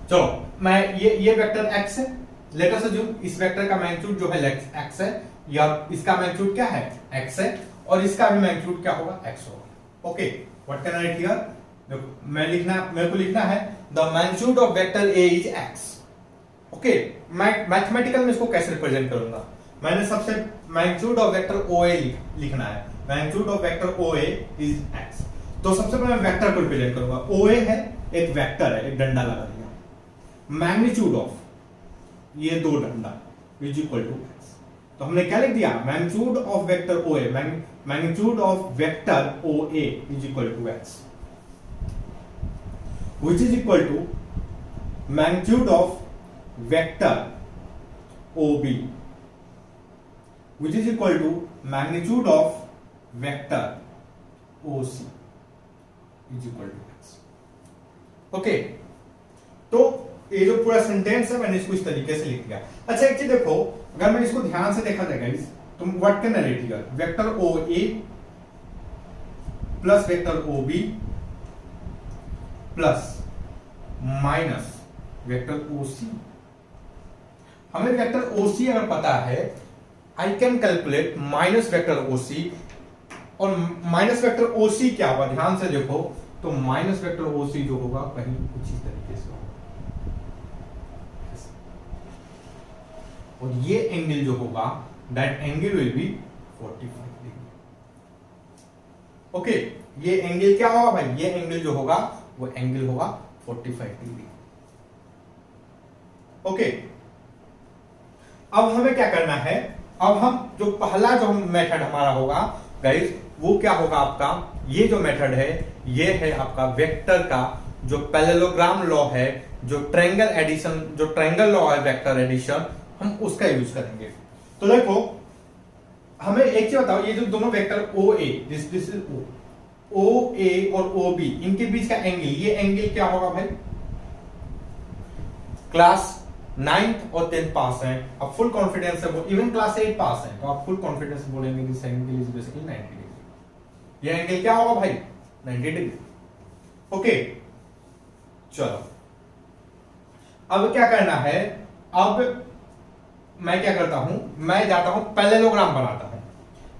चलो, मैं ये वेक्टर x है, लेट अस अज्यूम इस वेक्टर का मैग्नीट्यूड जो है x है, या इसका मैग्नीट्यूड क्या है, x है, और इसका भी मैग्नीट्यूड क्या होगा, x होगा। Okay, what can I write here, देखो मेरे को लिखना है the magnitude of vector a is x। Okay, मैं मैथमेटिकल में इसको कैसे रिप्रेजेंट करूंगा, मैंने सबसे magnitude of vector o a लिखना है, magnitude of vector o a is x। तो सबसे पहले मैं वेक्टर को रिप्रेजेंट करूंगा, o a है एक वेक्टर है, एक डंडा लगा दिया, मैग्नीट्यूड ऑफ ये दो डंडा इज इक्वल टू एक्स। तो हमने क्या लिख दिया, magnitude of vector O A, magnitude of vector O A is equal to x, which is equal to magnitude of vector OB, which is equal to magnitude of vector OC is equal to x। Okay, तो ये जो पूरा sentence है मैंने इसको इस तरीके से लिख दिया। अच्छा एक चीज देखो, अगर मैं इसको ध्यान से देखा जाए गाइस, तुम what can write here, vector OA plus vector OB plus minus vector OC। हमें वेक्टर OC अगर पता है, I can calculate minus vector OC, और माइनस वेक्टर OC क्या होगा, ध्यान से देखो, तो माइनस वेक्टर OC जो होगा कहीं कुछ इस तरीके से होगा, और ये एंगल जो होगा that angle will be 45 degree. Okay, ये एंगल क्या होगा भाई, ये एंगल जो होगा वो एंगल होगा 45 डिग्री। ओके, अब हमें क्या करना है, अब हम जो पहला जो मेथड हमारा होगा गाइस, वो क्या होगा आपका, ये जो मेथड है ये है आपका वेक्टर का जो पैरेललोग्राम लॉ है, जो ट्रायंगल एडिशन, जो ट्रायंगल लॉ है वेक्टर एडिशन, हम उसका यूज करेंगे। तो देखो हमें एक चीज बताओ, ये जो दोनों vector O A, this is O A और ओ बी, इनके बीच का एंगल, ये एंगल क्या होगा भाई, क्लास 9th और 10th पास है, अब फुल कॉन्फिडेंस है, इवन क्लास 8 पास है, तो आप फुल कॉन्फिडेंस बोलेंगे कि एंगल इज बेसिकली 90 डिग्री। ये एंगल क्या होगा भाई, 90 डिग्री। ओके, चलो अब क्या करना है, अब मैं क्या करता हूं, मैं जाता हूं पैरेललोग्राम बनाता हूं,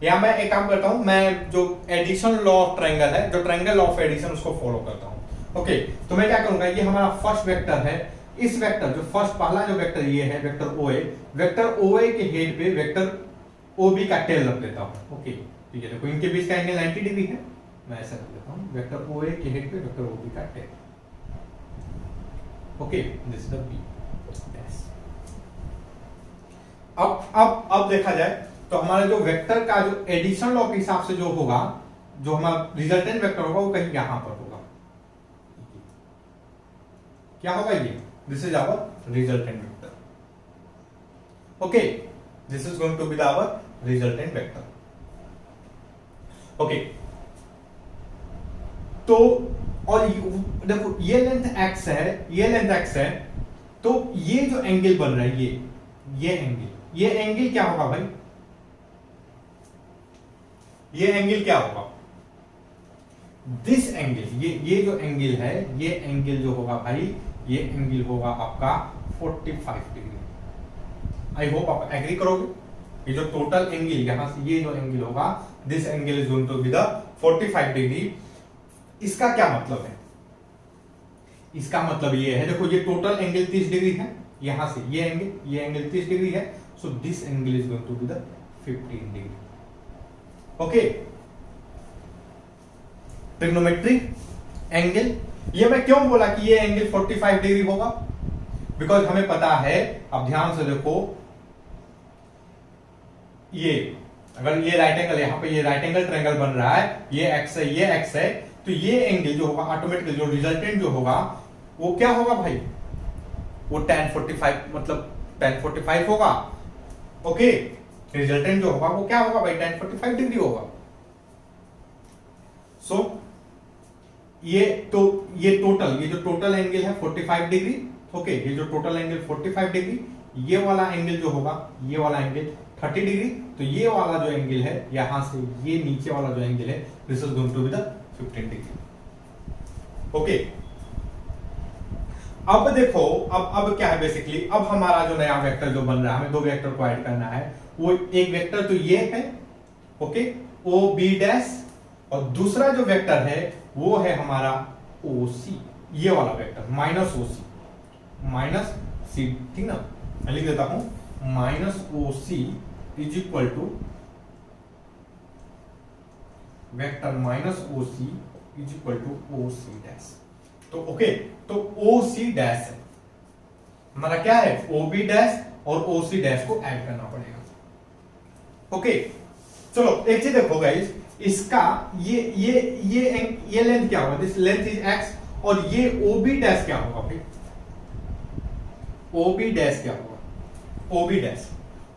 या मैं एक काम करता हूं, मैं जो एडिशन लॉ ऑफ ट्रायंगल है, जो ट्रायंगल लॉ ऑफ एडिशन, उसको फॉलो करता हूं। ओके, तो मैं क्या करूंगा, ये हमारा फर्स्ट वेक्टर है, इस वेक्टर जो फर्स्ट पहला जो वेक्टर ये है vector O A, vector O A के हेड पे वेक्टर ओ बी का टेल रख देता हूं। ओके, ठीक है, देखो इनके बीच का एंगल 90 डिग्री है, मैं ऐसा रख देता हूं, वेक्टर ओ ए के हेड पे वेक्टर ओ बी का tail. Okay, this is the B. अब देखा जाए तो हमारा जो वेक्टर का जो एडिशन लॉ के हिसाब से जो होगा, जो हमारा रिजल्टेंट वेक्टर होगा वो कहीं यहां पर होगा। क्या होगा ये, this is our resultant vector. Okay, this is going to be our resultant vector. Okay, तो और देखो ये लेंथ x है, ये लेंथ x है, तो ये जो एंगल बन रहा है, ये एंगल क्या होगा भाई, ये एंगल क्या होगा, दिस एंगल, ये जो एंगल है, ये एंगल जो होगा भाई, ये एंगल होगा आपका 45 डिग्री। आई होप आप एग्री करोगे, ये जो टोटल एंगल यहां से ये जो एंगल होगा, this angle is going to be the 45 degree. इसका क्या मतलब है, इसका मतलब ये है, देखो ये टोटल एंगल 30 डिग्री है, यहां से ये एंगल 30 डिग्री है, so this angle is going to be the 15 degree. Okay, trigonometric angle, ये मैं क्यों बोला कि ये एंगल 45 डिग्री होगा, बिकॉज हमें पता है, अब ध्यान से देखो, ये अगर ये राइट एंगल, यहां पे ये राइट एंगल ट्रायंगल बन रहा है, ये एक्स है, ये एक्स है, तो ये एंगल जो होगा ऑटोमेटिकली जो रिजल्टेंट जो होगा वो क्या होगा भाई, वो tan 45 मतलब tan 45 होगा। ओके, रिजल्टेंट जो होगा वो क्या होगा भाई, tan 45 डिग्री होगा। सो ये जो टोटल एंगल है 45 डिग्री। ओके, ये जो टोटल एंगल 45 डिग्री, ये वाला एंगल जो होगा, ये वाला एंगल 30 डिग्री, तो ये वाला जो एंगल है यहां से ये नीचे वाला जो एंगल है, this is going to be the 15 degree. Okay, अब देखो, अब क्या है बेसिकली, अब हमारा जो नया वेक्टर जो बन रहा है, हमें दो वेक्टर को ऐड करना है, वो एक वेक्टर तो ये है, ओके, ओ बी डैश, और दूसरा जो वेक्टर है वो है हमारा ओ सी, ये वाला वेक्टर माइनस ओ सी, ठीक ना, मैं लिख देता हूं minus O C is equal to vector minus O C is equal to O C dash. तो ओके, तो ओ सी डैश है, हमारा क्या है, OB डैश और OC डैश को ऐड करना पड़ेगा। ओके चलो एक चीज देखो गाइस, इसका ये लेंथ क्या होगा, दिस लेंथ इज x, और ये OB डैश क्या होगा भाई, OB डैश क्या होगा,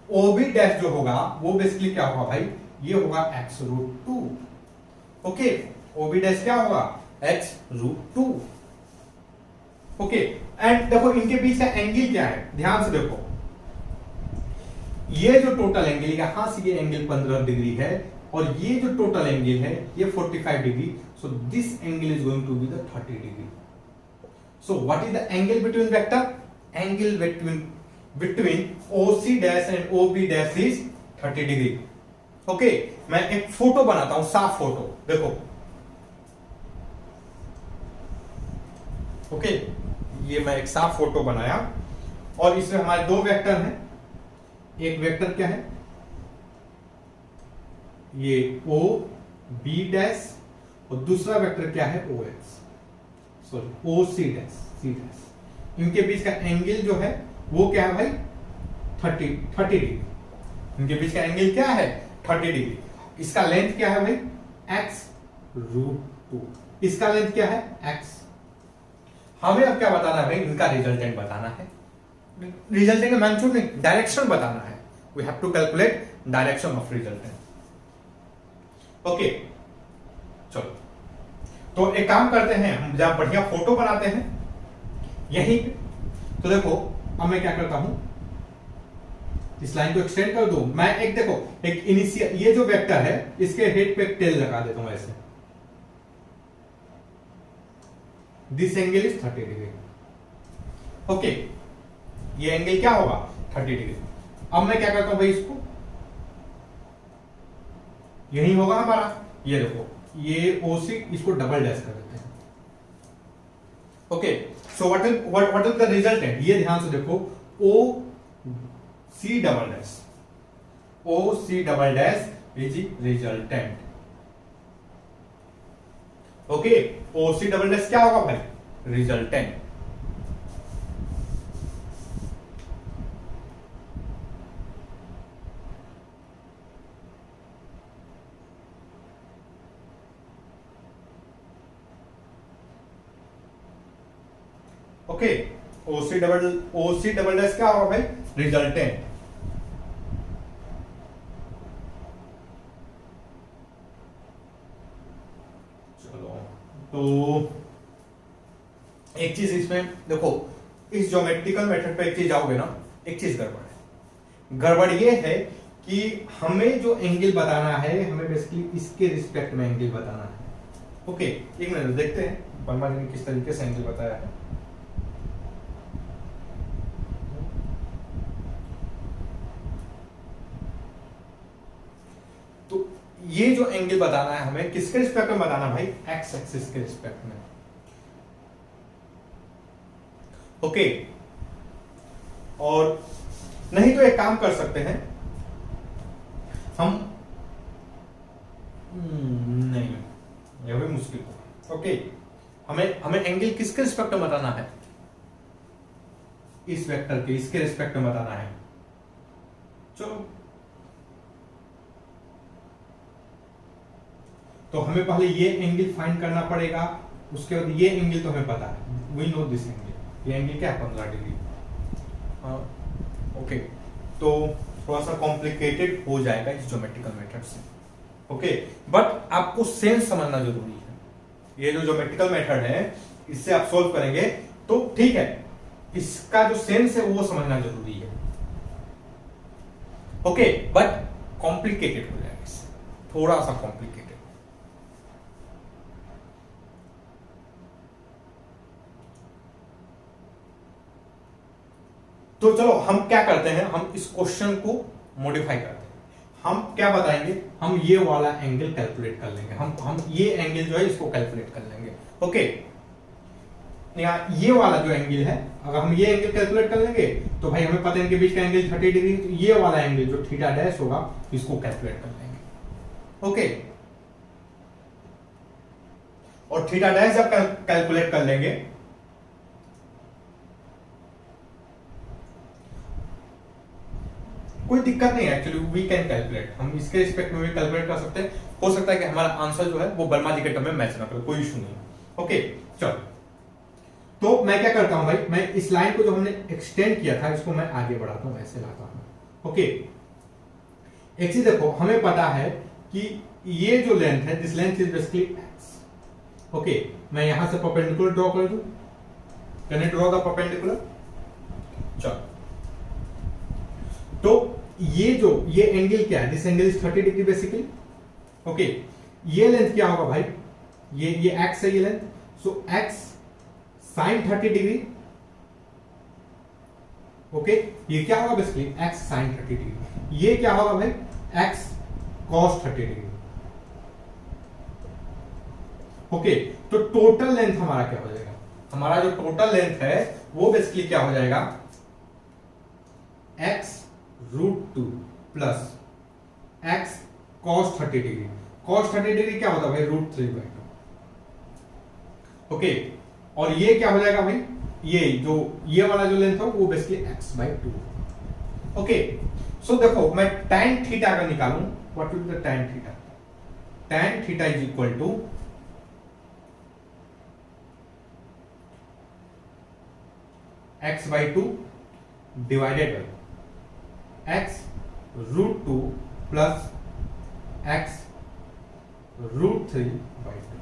OB डैश जो होगा वो बेसिकली क्या होगा भाई, ये होगा x√2। ओके OB डैश क्या होगा, x√2। ओके एंड देखो इनके बीच का एंगल क्या है, ध्यान से देखो, ये जो टोटल एंगल यहां से ये एंगल 15 डिग्री है, और ये जो टोटल एंगल है ये 45 degree, so this angle is going to be the 30 degree. So what is the angle between vector, angle between OC dash and OB dash is 30 degree. Okay मैं एक photo बनाता हूं, साफ फोटो देखो। Okay ये मैं एक साफ फोटो बनाया, और इसमें हमारे दो वेक्टर हैं, एक वेक्टर क्या है, ये OB डैश, और दूसरा वेक्टर क्या है, OC डैश, C डैश। इनके बीच का एंगल जो है वो क्या है भाई, 30 डिग्री। इनके बीच का एंगल क्या है, 30 डिग्री। इसका लेंथ क्या है भाई, x√2। इसका लेंथ क्या है, x। हमें अब क्या बताना है भाई, इनका रिजल्टेंट बताना है। रिजल्टेंट का मैग्नीट्यूड नहीं, डायरेक्शन बताना है। We have to calculate direction of resultant. Okay चलो तो एक काम करते हैं, हम जब बढ़िया फोटो बनाते हैं यहीं पे, तो देखो अब मैं क्या करता हूं, इस लाइन को एक्सटेंड कर दूं मैं, एक देखो एक इनिशियल, ये जो वेक्टर है इसके हेड पे एक टेल लगा देता हूं ऐसे, this angle is 30 degree. Okay ये एंगल क्या होगा, 30 डिग्री। अब मैं क्या करता हूं भाई, इसको यही होगा हमारा, ये देखो ये OC, इसको डबल डैश कर देते हैं। Okay so what is the resultant, ये ध्यान से देखो, OC double dash, OC double dash is resultant. Okay OC double dash क्या होगा भाई, resultant. Okay OC double dash क्या होगा भाई, रिजल्टेंट। चलो तो एक चीज इसमें देखो, इस ज्योमेट्रिकल मेथड पे एक चीज आओगे ना, एक चीज गड़बड़ है। गड़बड़ ये है कि हमें जो एंगल बताना है, हमें बेसिकली इसके रिस्पेक्ट में एंगल बताना है। ओके एक मिनट देखते हैं वर्मा जी ने किस तरीके से एंगल बताया है। तो ये जो एंगल बताना है हमें किसके रिस्पेक्ट में बताना भाई, एक्स एक्सिस के रिस्पेक्ट में। ओके और नहीं तो एक काम कर सकते हैं हम, नहीं यह भी मुश्किल होगा। ओके हमें एंगल किसके रिस्पेक्ट में बताना है, इस वेक्टर के, इसके रिस्पेक्ट में बताना है। चलो तो हमें पहले ये एंगल फाइंड करना पड़ेगा, उसके बाद ये एंगल तो हमें पता है, वी नो दिस एंगल, ये एंगल क्या है 15 डिग्री। ओके तो थोड़ा सा कॉम्प्लिकेटेड हो जाएगा इस ज्योमेट्रिकल मेथड से। ओके बट आपको सेंस समझना जरूरी है। ये जो ज्योमेट्रिकल मेथड है इससे आप सोल्व करेंगे तो ठीक है, इसका जो सेंस है वो समझना जरूरी है। ओके बट कॉम्प्लिकेटेड हो जाएगा इससे, थोड़ा सा कॉम्प्लिकेटेड। तो चलो हम क्या करते हैं, हम इस क्वेश्चन को मॉडिफाई करते हैं। हम क्या बताएंगे, हम ये वाला एंगल कैलकुलेट कर लेंगे, हम ये एंगल जो है इसको कैलकुलेट कर लेंगे। ओके यहाँ ये वाला जो एंगल है, अगर हम ये एंगल कैलकुलेट कर लेंगे तो भाई हमें पता है इनके बीच का एंगल 30 डिग्री, तो ये वाला एंगल जो थीटा डैश होगा इसको कैलकुलेट कर लेंगे। ओके और थीटा डैश जब कैलकुलेट कर लेंगे कोई दिक्कत नहीं है एक्चुअली, वी कैन कैलकुलेट, हम इसके रिस्पेक्ट में भी कैलकुलेट कर सकते हैं। हो सकता है कि हमारा आंसर जो है वो वर्मा जी के टर्म में मैच ना करे, कोई इशू नहीं। ओके चलो, तो मैं क्या करता हूं भाई, मैं इस लाइन को जो हमने एक्सटेंड किया था इसको मैं आगे बढ़ाता हूं, ऐसे लाता हूं। ओके, एक चीज देखो, हमें पता है कि ये जो लेंथ है, this length is basically x. Okay, मैं यहां से परपेंडिकुलर ड्रॉ कर दूं, can I draw the perpendicular? चलो, तो ये एंगल क्या है, this angle is 30 degree basically. Okay, ये लेंथ क्या होगा भाई, ये एक्स है ये लेंथ, सो एक्स साइन 30 डिग्री। ओके, ये क्या होगा बेसिकली एक्स साइन 30 डिग्री। ये क्या होगा भाई, एक्स कॉस 30 डिग्री। ओके, तो टोटल लेंथ हमारा क्या हो जाएगा, हमारा जो टोटल लेंथ है वो बेसिकली क्या हो जाएगा, x root 2 plus x cos 30 degree. Cos 30 degree क्या होता है भाई, रूट 3/2। ओके, और ये क्या हो जाएगा भाई, ये वाला जो लेंथ हो वो बेसिकली x/2। ओके, सो देखो मैं tan थीटा अगर निकालूं, what will be the tan theta? tan theta is equal to x/2 divided by x root 2 plus x root 3/2।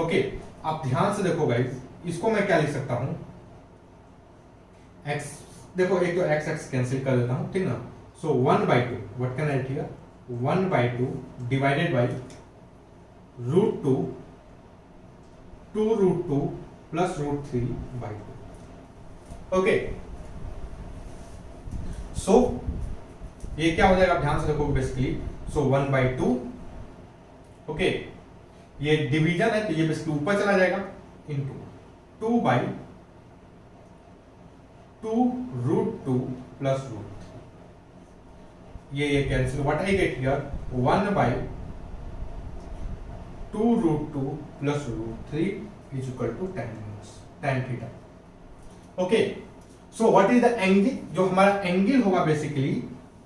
Okay, आप ध्यान से देखो गाइस, इसको मैं क्या लिख सकता हूं, x, देखो एक तो x कैंसिल कर देता हूं, ठीक ना। So 1/2, what can I write here, 1/2 divided by root 2 root 2 plus root 3/2। Okay, so ये क्या हो जाएगा, ध्यान से देखो बेसिकली, सो 1/2। ओके, ये डिवीजन है तो ये बेसिकली ऊपर चला जाएगा, इंटू 2/2 रूट 2 प्लस रूट 3। ये cancel, what I get here, 1/2 root 2 plus root 3 is equal to tan theta. Okay, so what is the angle, जो हमारा एंगल होगा बेसिकली,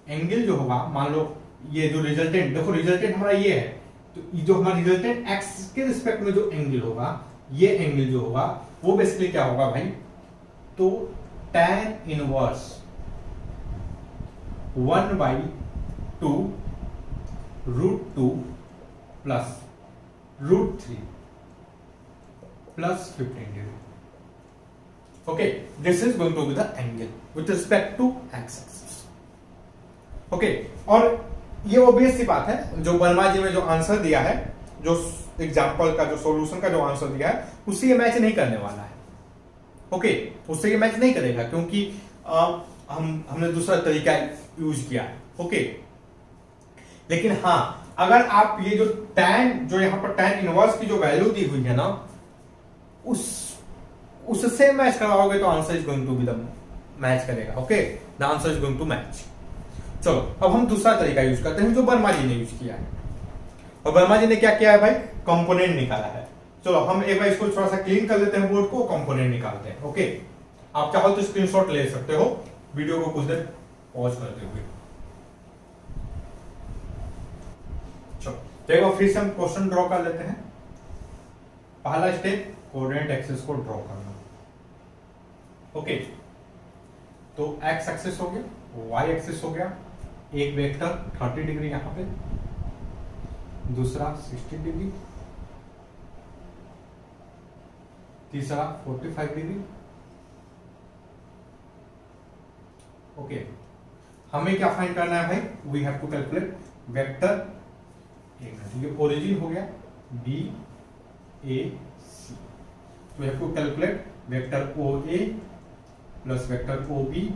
एंगल जो होगा, मान लो ये जो रिजल्टेंट, देखो रिजल्टेंट हमारा ये है, तो जो हमारा रिजल्टेंट एक्स के रिस्पेक्ट में जो एंगल होगा, ये एंगल जो होगा वो बेसिकली क्या होगा भाई, तो tan inverse 1/2 root 2 plus root 3 plus 15 degree. Okay, this is going to be the angle with respect to x axis. Okay, और ये ऑब्वियस सी बात है, जो वर्मा जी में जो आंसर दिया है, जो एग्जाम्पल का जो सॉल्यूशन का जो आंसर दिया है, उससे ये मैच नहीं करने वाला है। ओके, उससे ये मैच नहीं करेगा, क्योंकि हमने दूसरा तरीका यूज किया है। ओके, लेकिन हाँ, अगर आप ये जो tan, जो यहां पर tan इनवर्स की जो वैल्यू दी हुई है ना, उससे मैच करवाओगे तो answer is going to be the match करेगा। Okay, the answer is going to match. चलो, अब हम दूसरा तरीका यूज करते हैं जो वर्मा जी ने यूज किया है। और वर्मा जी ने क्या किया है भाई, कंपोनेंट निकाला है। चलो हम एक बार इसको थोड़ा सा क्लीन कर लेते हैं, बोर्ड को, कंपोनेंट निकालते हैं। ओके, आप चाहो तो स्क्रीनशॉट ले सकते हो, वीडियो को कुछ देर पॉज करते हुए। चलो, तो एक बार फिर से हम क्वेश्चन ड्रॉ कर लेते हैं। पहला स्टेप, कोऑर्डिनेट एक्सिस को ड्रॉ करना। ओके, तो एक्स एक्सिस हो गया, वाई एक्सिस हो गया, एक वेक्टर 30 डिग्री यहां पे, दूसरा 60 डिग्री, तीसरा 45 डिग्री। ओके, हमें क्या फाइंड करना है भाई, we have to calculate vector, ये ओरिजिन हो गया बी ए सी, तो we have to calculate vector O A plus vector O B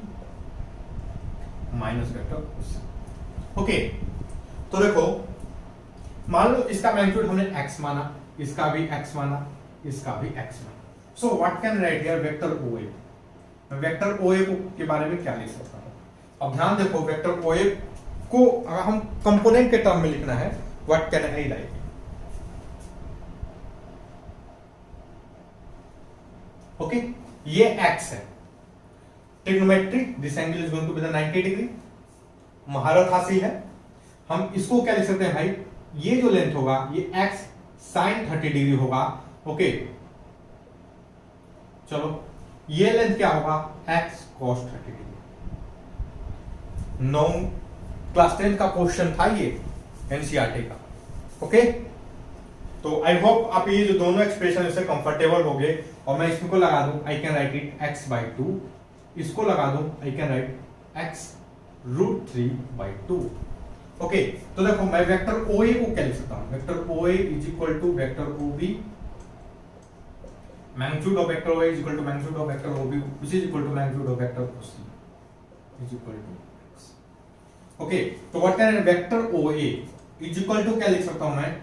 minus vector O C. Okay, तो देखो मान लो इसका मैग्नीट्यूड हमने x माना, इसका भी x माना, इसका भी x माना। So what can write here, vector O A. Vector O A के बारे में क्या लिख सकता हूं, अब ध्यान देखो, वेक्टर ओ ए को अगर हम कंपोनेंट के टर्म में लिखना है, what can I write, okay, ये x है, trigonometry, this angle is going to be the 90 degree. महारत हासिल है। हम इसको क्या लिख सकते हैं भाई, ये जो लेंथ होगा ये x sin 30 डिग्री होगा। ओके, चलो ये लेंथ क्या होगा, x cos 30 डिग्री। 9 क्लास 10 का क्वेश्चन था ये एनसीईआरटी का। ओके, तो आई होप आप ये जो दोनों एक्सप्रेशन से कंफर्टेबल हो गए। और मैं इसको लगा दूं, आई कैन राइट इट x/2, इसको लगा दूं, आई कैन राइट x√3/2। ओके, तो देखो मैं वेक्टर OA को क्या लिख सकता हूं, vector OA is equal to vector OB, magnitude of vector OA is equal to magnitude of vector OB which is equal to magnitude of vector OC is equal to x। Okay, तो what can vector OA is equal to क्या लिख सकता हूं मैं,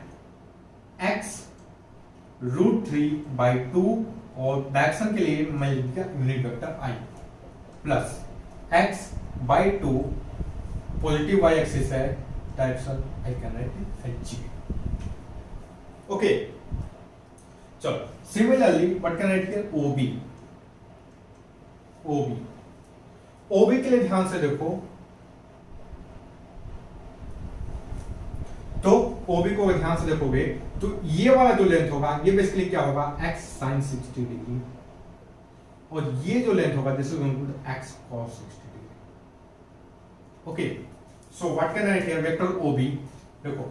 x√3/2 और direction के लिए मैं लिख दिया unit vector I plus x/2 positive y axis है, direction I can write HG। Okay, चलो similarly what can write here OB। OB के लिए ध्यान से देखो, तो OB को ध्यान से देखोगे तो ये वाला जो लेंथ होगा ये बेसिकली क्या होगा, x sin 60 डिग्री, और ये जो लेंथ होगा this is going to x cos 60 degree. Okay, so what can I write here, vector OB, देखो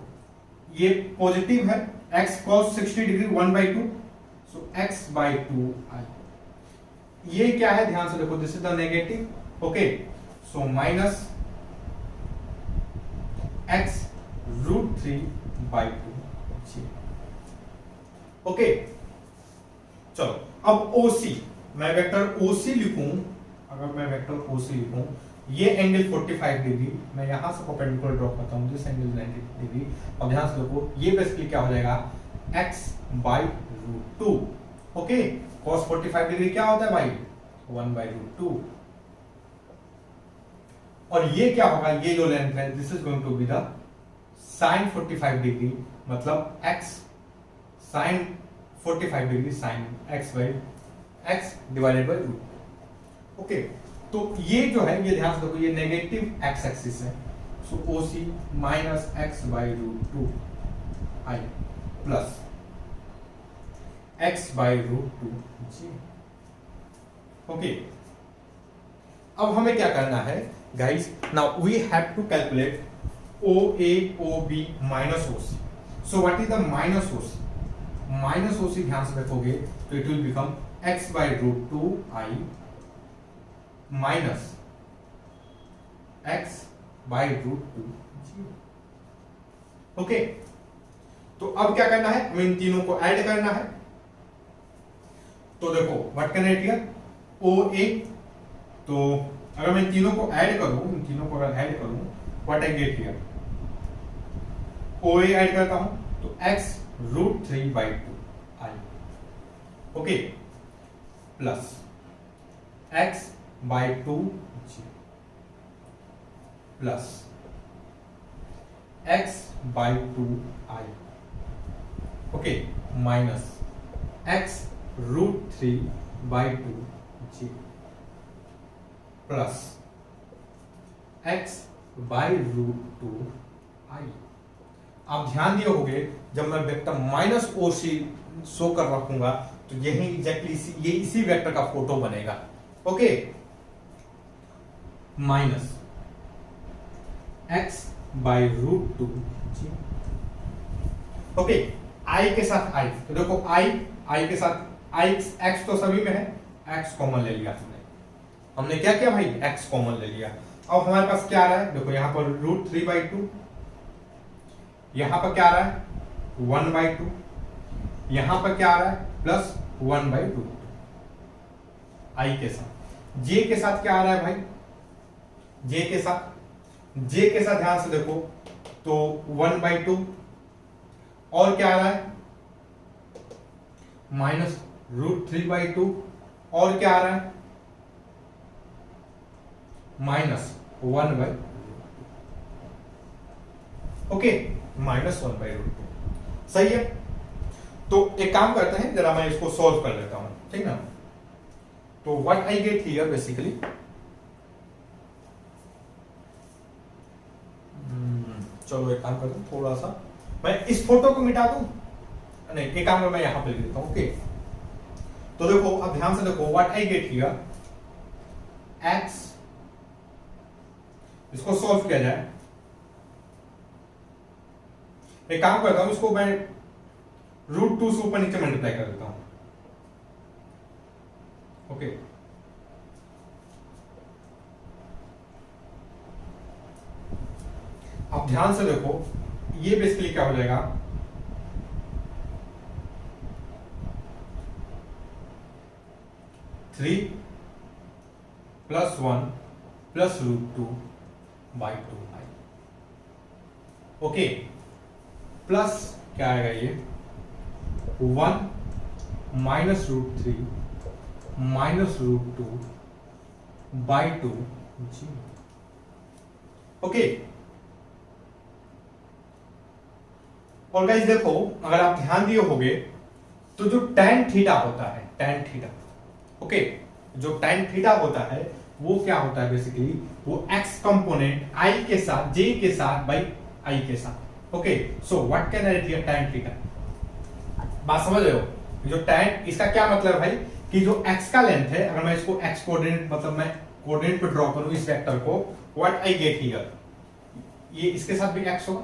ये पॉजिटिव है, x cos 60 degree 1/2, so x/2 I। ये क्या है, ध्यान से देखो, this is the negative. Okay, so minus x√3/2। Okay, चलो अब OC, मैं वेक्टर OC लिखूं, अगर मैं वेक्टर OC लिखूं, ये एंगल 45 डिग्री, मैं यहां से परपेंडिकुलर ड्रॉ करता हूं, दिस एंगल 90 डिग्री, और ध्यान से देखो ये बेसिकली क्या हो जाएगा, x/√2। ओके, cos 45 डिग्री क्या होता है भाई, 1/√2, और ये क्या होगा, ये जो लेंथ है this is going to be the sin 45 degree, मतलब x sin 45 degree sin x divided by root. Okay, तो ये जो है ये ध्यान से देखो ये नेगेटिव x एक्सिस है, सो OC माइनस x/√2 I plus x/√2 G। Okay, अब हमें क्या करना है guys, now we have to calculate OA OB minus OC। So what is the minus OC, minus OC ध्यान से देखोगे तो it will become x/√2 I minus x/√2 G। Okay, तो अब क्या करना है, हमें इन तीनों को ऐड करना है। तो देखो what can write here OA, तो अगर मैं इन तीनों को ऐड करूं, इन तीनों को अगर ऐड करूं, what I get here, OA add करता हूं तो x√3/2 I। Okay, plus x/2 G plus x/2 I। Okay, minus x√3/2 G plus x/√2 I। आप ध्यान दिए होंगे जब मैं वेक्टर माइनस OC शो कर रखूंगा तो यही एग्जैक्टली ये इसी वेक्टर का फोटो बनेगा। Okay, minus x/√2 G। Okay, I के साथ I, तो देखो I के साथ I, x तो सभी में है, x कॉमन ले लिया हमने क्या किया भाई, x कॉमन ले लिया। अब हमारे पास क्या आ रहा है, देखो यहां पर √3/2, यहां पर क्या आ रहा है 1/2, यहां पर क्या आ रहा है प्लस 1/2 I के साथ। J के साथ क्या आ रहा है भाई, J के साथ ध्यान से देखो तो 1/2, और क्या आ रहा है माइनस √3/2, और क्या आ रहा है माइनस 1/2। ओके, माइनस 1/√2 सही है। तो एक काम करते हैं, जरा मैं इसको सॉल्व कर लेता हूं, ठीक ना। तो what I get here basically, चलो एक काम करता हूँ, थोड़ा सा मैं इस फोटो को मिटा दूं, नहीं एक काम कर मैं यहां पे लिख देता हूं। ओके, तो देखो अब ध्यान से देखो, what I get here x, इसको सॉल्व किया जाए। एक काम करता हूं, इसको मैं √2 से ऊपर नीचे मल्टीप्लाई कर देता हूं। ओके, अब ध्यान से देखो, ये बेसिकली क्या हो जाएगा, three plus 1 plus √2/2। Okay, plus क्या आएगा ये 1 माइनस √3 माइनस √2/2 जी। ओके, और गाइस देखो, अगर आप ध्यान दिए होगे तो जो tan थीटा होता है, tan थीटा, ओके, जो tan थीटा होता है वो क्या होता है बेसिकली, वो x कंपोनेंट i के साथ, j के साथ बाई i के साथ। Okay, so what can I write here, tan theta. बात समझ रहे हो, जो tan, इसका क्या मतलब भाई कि जो x का लेंथ है, अगर मैं इसको x कोऑर्डिनेट, मतलब मैं कोऑर्डिनेट पे ड्रॉ करूं इस वेक्टर को, व्हाट आई गेट हियर, ये इसके साथ भी x होगा,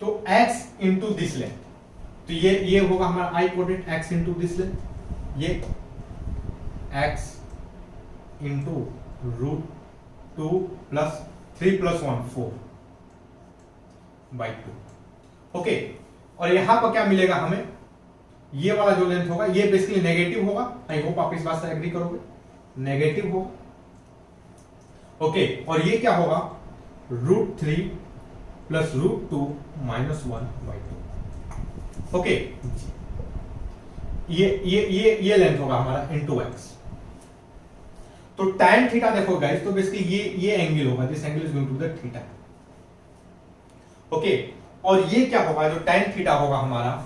तो x इंटू दिस लेंथ, तो ये होगा हमारा i coordinate, x into this length, ये x into √2 plus 3 plus 1 4/2। Okay, और यहां पर क्या मिलेगा हमें, ये वाला जो लेंथ होगा ये बेसिकली नेगेटिव होगा। आई होप आप इस बात से एग्री करोगे, नेगेटिव होगा। ओके, और ये क्या होगा, √3 प्लस √2 माइनस 1/2। ओके, ये लेंथ होगा हमारा इनटू x। तो tan थीटा देखो गाइस, तो बेसिकली ये एंगल होगा, this angle is going to the theta. Okay, और ये क्या होगा, जो tan थीटा होगा हमारा,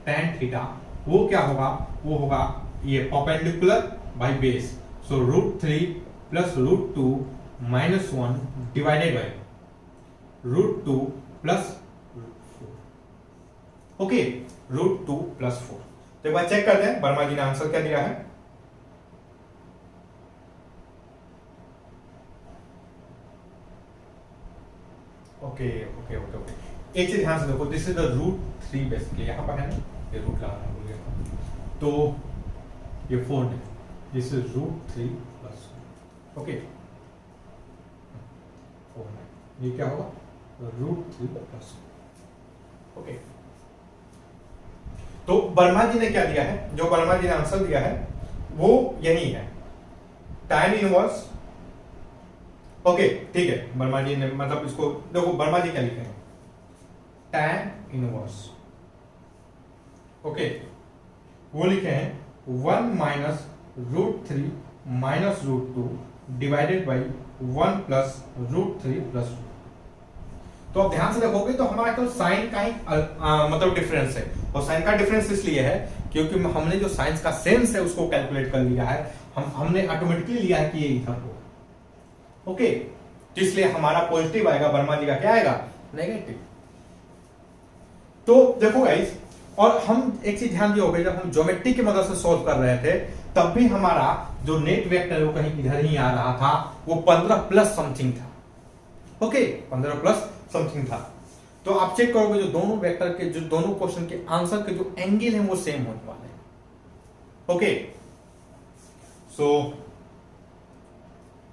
tan थीटा वो क्या होगा, वो होगा ये perpendicular by base, so √3 plus √2 minus 1 divided by √2 plus 4। Okay, √2 plus 4। तो एक बार चेक करते हैं वर्मा जी ने आंसर क्या दिया है। ओके ओके ओके ओके, एक चीज ध्यान से देखो, दिस इज द √3 बेसिकली, यहां पर है ना, ये रूट लगाना भूल गया, तो ये 4 है, दिस इज √3 प्लस, ओके 4 है, ये क्या होगा, √3 प्लस। ओके, तो वर्मा जी ने क्या दिया है, जो वर्मा जी ने आंसर दिया है वो यही है, tan इनवर्स। ओके ठीक है, वर्मा जी ने मतलब इसको देखो, वर्मा जी क्या लिखे हैं, tan इनवर्स, ओके, वो लिखे हैं 1 minus √3 minus √2 divided by 1 plus √3 plus. तो अब ध्यान से देखोगे तो हमारा तो साइन का ही मतलब डिफरेंस है, और साइन का डिफरेंस इसलिए है क्योंकि हमने जो साइंस का सेंस है उसको कैलकुलेट कर लिया है, हमने ऑटोमेटिकली लिया है कि ये इधर हो। ओके, तो इसलिए हमारा पॉजिटिव आएगा, वर्मा जी का क्या आएगा, नेगेटिव। तो देखो गाइस, और हम एक चीज ध्यान दिया होगा, जब हम ज्योमेट्री की मदद से सॉल्व कर रहे थे तब भी हमारा जो नेट वेक्टर वो कहीं इधर ही आ रहा था, वो 15 प्लस समथिंग था। ओके, 15 प्लस समथिंग था। तो आप चेक करोगे जो दोनों वेक्टर के, जो दोनों क्वेश्चन के आंसर के जो एंगल हैं वो सेम होने वाले हैं। Okay, so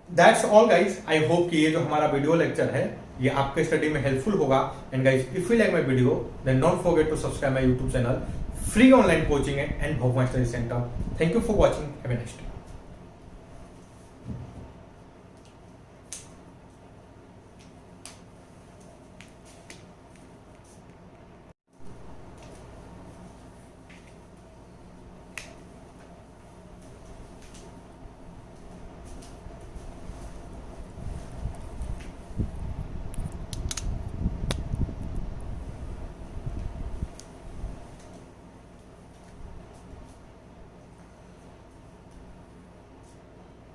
that's all guys, I hope कि ये जो हमारा वीडियो लेक्चर है ये आपके स्टडी में हेल्पफुल होगा। And guys, if you like my video then don't forget to subscribe my YouTube channel, free online coaching and भोगवा study centre. Thank you for watching, have a nice day.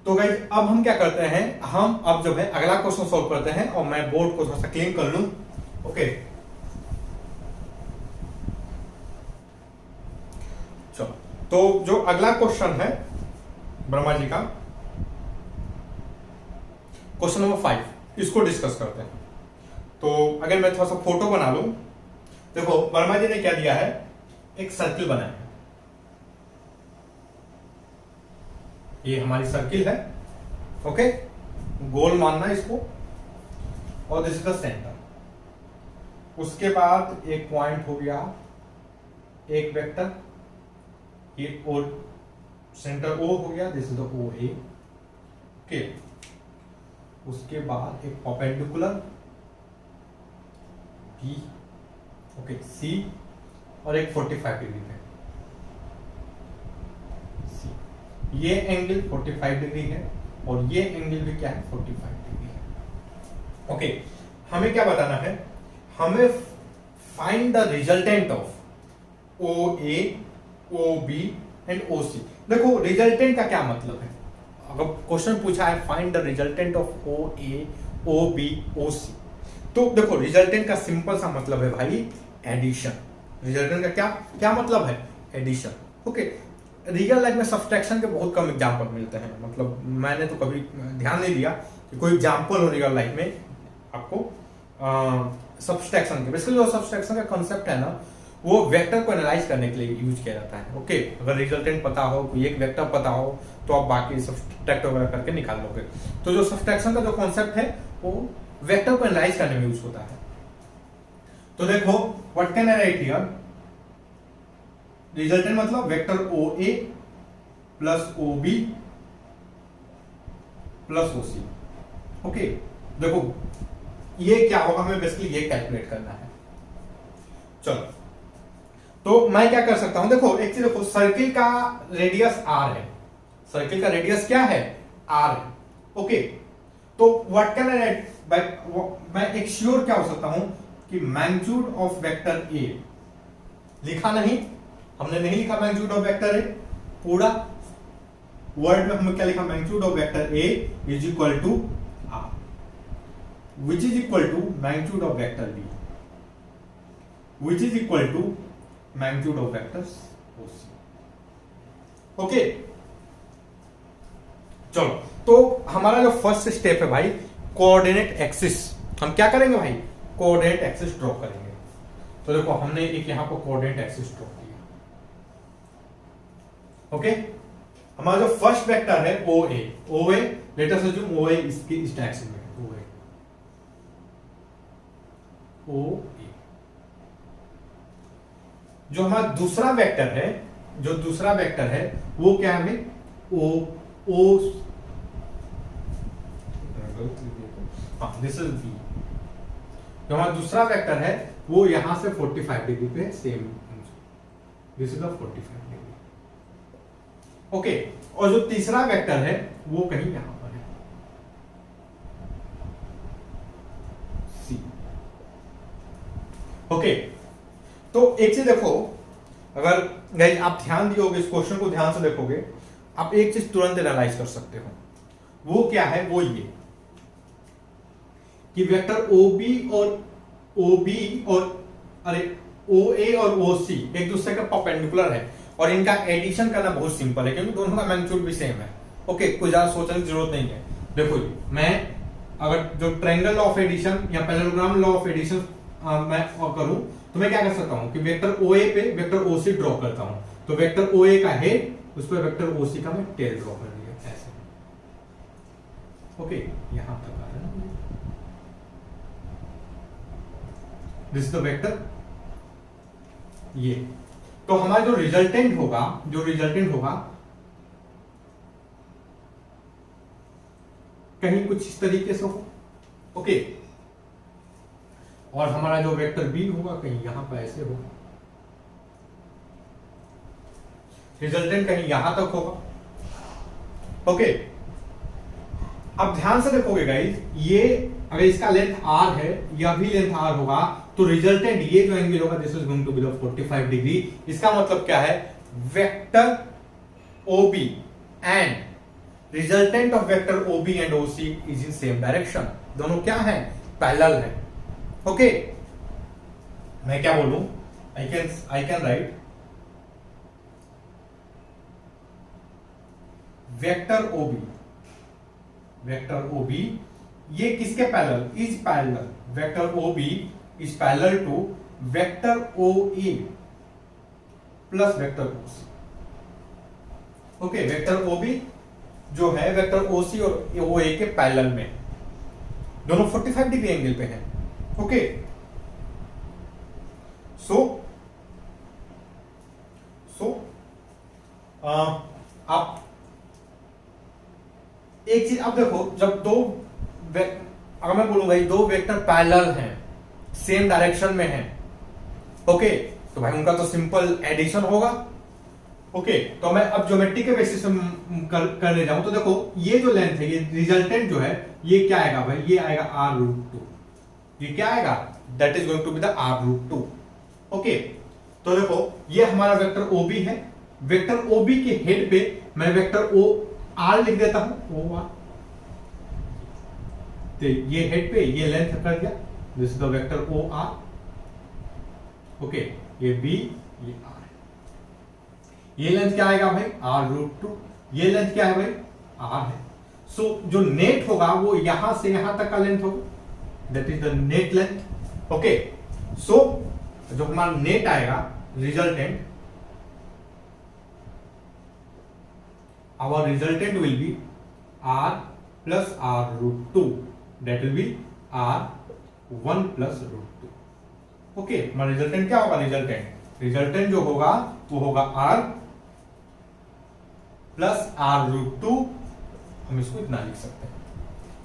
तो guys, अब हम क्या करते हैं, हम अब जो है अगला क्वेश्चन सॉल्व करते हैं, और मैं बोर्ड को थोड़ा सा क्लीन कर लूं। ओके, चलो तो जो अगला क्वेश्चन है वर्मा जी का, क्वेश्चन नंबर 5, इसको डिस्कस करते हैं। तो अगर मैं थोड़ा सा फोटो बना लूं, देखो वर्मा जी ने क्या दिया है, एक सर्किल बनाया है, ये हमारी सर्किल है, ओके, गोल मानना इसको, और दिस इज द सेंटर। उसके बाद एक पॉइंट हो गया, एक वेक्टर, ये ओ, सेंटर ओ हो गया, this is the O A, okay. उसके बाद एक परपेंडिकुलर बी, ओके, सी, और एक 45 डिग्री पे सी। ये एंगल 45 डिग्री है और ये एंगल भी क्या है, 45 डिग्री है, ओके। हमें क्या बताना है, हमें find the resultant of O A, O B and O C. देखो रिजल्टेंट का क्या मतलब है, अगर क्वेश्चन पूछा है find the resultant of O A, O B, O C, तो देखो रिजल्टेंट का सिंपल सा मतलब है भाई एडिशन। रिजल्टेंट का क्या क्या मतलब है, एडिशन, ओके। रियल लाइफ में सब्सट्रैक्शन के बहुत कम एग्जांपल मिलते हैं, मतलब मैंने तो कभी ध्यान नहीं दिया कि कोई एग्जांपल हो रियल लाइफ में आपको सब्सट्रैक्शन के। बेसिकली जो सब्सट्रैक्शन का कॉन्सेप्ट है ना, वो वेक्टर को एनालाइज करने के लिए यूज किया जाता है, ओके। अगर रिजल्टेंट पता हो, कोई एक वेक्टर पता हो, तो आप बाकी सब्सट्रैक्ट वगैरह करके निकाल लोगे। तो जो सब्सट्रैक्शन का जो कॉन्सेप्ट है वो वेक्टर को एनालाइज करने में यूज होता है। तो देखो what can I write here, resultant मतलब vector O A plus O B plus O C, okay. देखो ये क्या होगा, हमें बेसिकली ये कैलकुलेट करना है। चलो तो मैं क्या कर सकता हूं, देखो एक चीज देखो, सर्किल का रेडियस आर है, सर्किल का रेडियस क्या है, आर है, ओके। तो व्हाट कैन आई राइट, मैं एक श्योर क्या हो सकता हूं कि मैग्नीट्यूड ऑफ वेक्टर ए, लिखा नहीं, हमने नहीं लिखा मैग्नीट्यूड ऑफ वेक्टर ए, पूरा वर्ड में हमने क्या लिखा, magnitude of vector A is equal to R, which is equal to magnitude of vector B, which is equal to magnitude of vectors OC, okay. चलो तो हमारा जो फर्स्ट स्टेप है भाई, कोऑर्डिनेट एक्सिस, हम क्या करेंगे भाई, कोऑर्डिनेट एक्सिस ड्रॉ करेंगे। तो देखो हमने एक यहां पर कोऑर्डिनेट एक्सिस ड्रॉ किया, ओके। हमारा जो फर्स्ट वेक्टर है ओ ए, लेट अस अज्यूम ओ ए इसकी इस डायरेक्शन में ओ ए। जो हमारा दूसरा वेक्टर है, जो दूसरा वेक्टर है वो क्या है, ओ ओ, दिस इज बी। जो हमारा दूसरा वेक्टर है वो यहां से 45 डिग्री पे same, this is the 45 degree, okay. और जो तीसरा वेक्टर है वो कहीं यहां पर है, सी, ओके। तो एक चीज देखो, अगर गाइस आप ध्यान दियोगे, इस क्वेश्चन को ध्यान से देखोगे, आप एक चीज तुरंत एनालाइज कर सकते हो, वो क्या है, वो ये कि वेक्टर ओ बी और अरे ओ ए और ओ सी एक दूसरे का परपेंडिकुलर है, और इनका एडिशन करना बहुत सिंपल है क्योंकि दोनों का मैग्नीट्यूड भी सेम है, ओके। कोई ज्यादा सोचने की जरूरत नहीं है। देखो मैं अगर जो ट्रायंगल लॉ ऑफ एडिशन या पैरेललोग्राम लॉ ऑफ एडिशन मैं करूं, तो मैं क्या कर सकता हूं कि वेक्टर ओ ए पे वेक्टर ओ सी ड्रॉ करता हूं, तो वेक्टर ओ ए का हेड, उस पर वेक्टर ओ सी का मैं टेल ड्रॉ कर दिया ऐसे, ओके। यहां तक आ रहा है ना, दिस इज द वेक्टर ये। तो हमारा जो रिजल्टेंट होगा कहीं कुछ इस तरीके से हो, ओके। और हमारा जो वेक्टर बी होगा कहीं यहां पर ऐसे होगा, रिजल्टेंट कहीं यहां तक होगा, ओके। अब ध्यान से देखोगे गाइस, ये अगर इसका लेंथ आर है, यह भी लेंथ आर होगा, तो रिजल्टेंट ये जो एंगल होगा this is going to be the 45 degree. इसका मतलब क्या है, vector O B and resultant of vector O B and O C is in same direction, दोनों क्या है, पैरेलल है, ओके। मैं क्या बोलूं, I can write vector O B ये किसके parallel, is parallel, vector O B is parallel to vector O A plus vector O C. Okay, vector O B जो है वेक्टर ओ सी और ओ ए के पैरेलल में, दोनों 45 डिग्री एंगल पे हैं। ओके, सो आप एक चीज आप देखो, जब अगर मैं बोलूं भाई दो वेक्टर पैरेलल हैं, सेम डायरेक्शन में हैं, ओके, तो भाई उनका तो सिंपल एडिशन होगा। ओके, तो मैं अब ज्योमेट्री के बेसिस करने जाऊं तो देखो ये जो लेंथ है, ये रिजल्टेंट जो है ये क्या आएगा भाई, ये आएगा r√2। ये क्या आएगा, that is going to be the r√2। Okay, तो देखो ये हमारा वेक्टर OB है, वेक्टर OB के हेड पे मैं वेक्टर OR लिख देता हूं, OR। तो ये हेड पे ये लेंथ कर दिया, this is the vector OR। Okay, ये B, ये R। ये लेंथ क्या आएगा भाई, r√2। ये लेंथ क्या है भाई, r है। सो जो नेट होगा वो यहां से यहां तक का लेंथ होगा, that is the net length. Okay, so जो हमारा नेट आएगा resultant, our resultant will be r plus r√2, that will be r1 plus √2। Okay, हमारा रिजल्टेंट क्या होगा, रिजल्टेंट जो होगा वो होगा r प्लस r√2, हम इसको इतना लिख सकते हैं।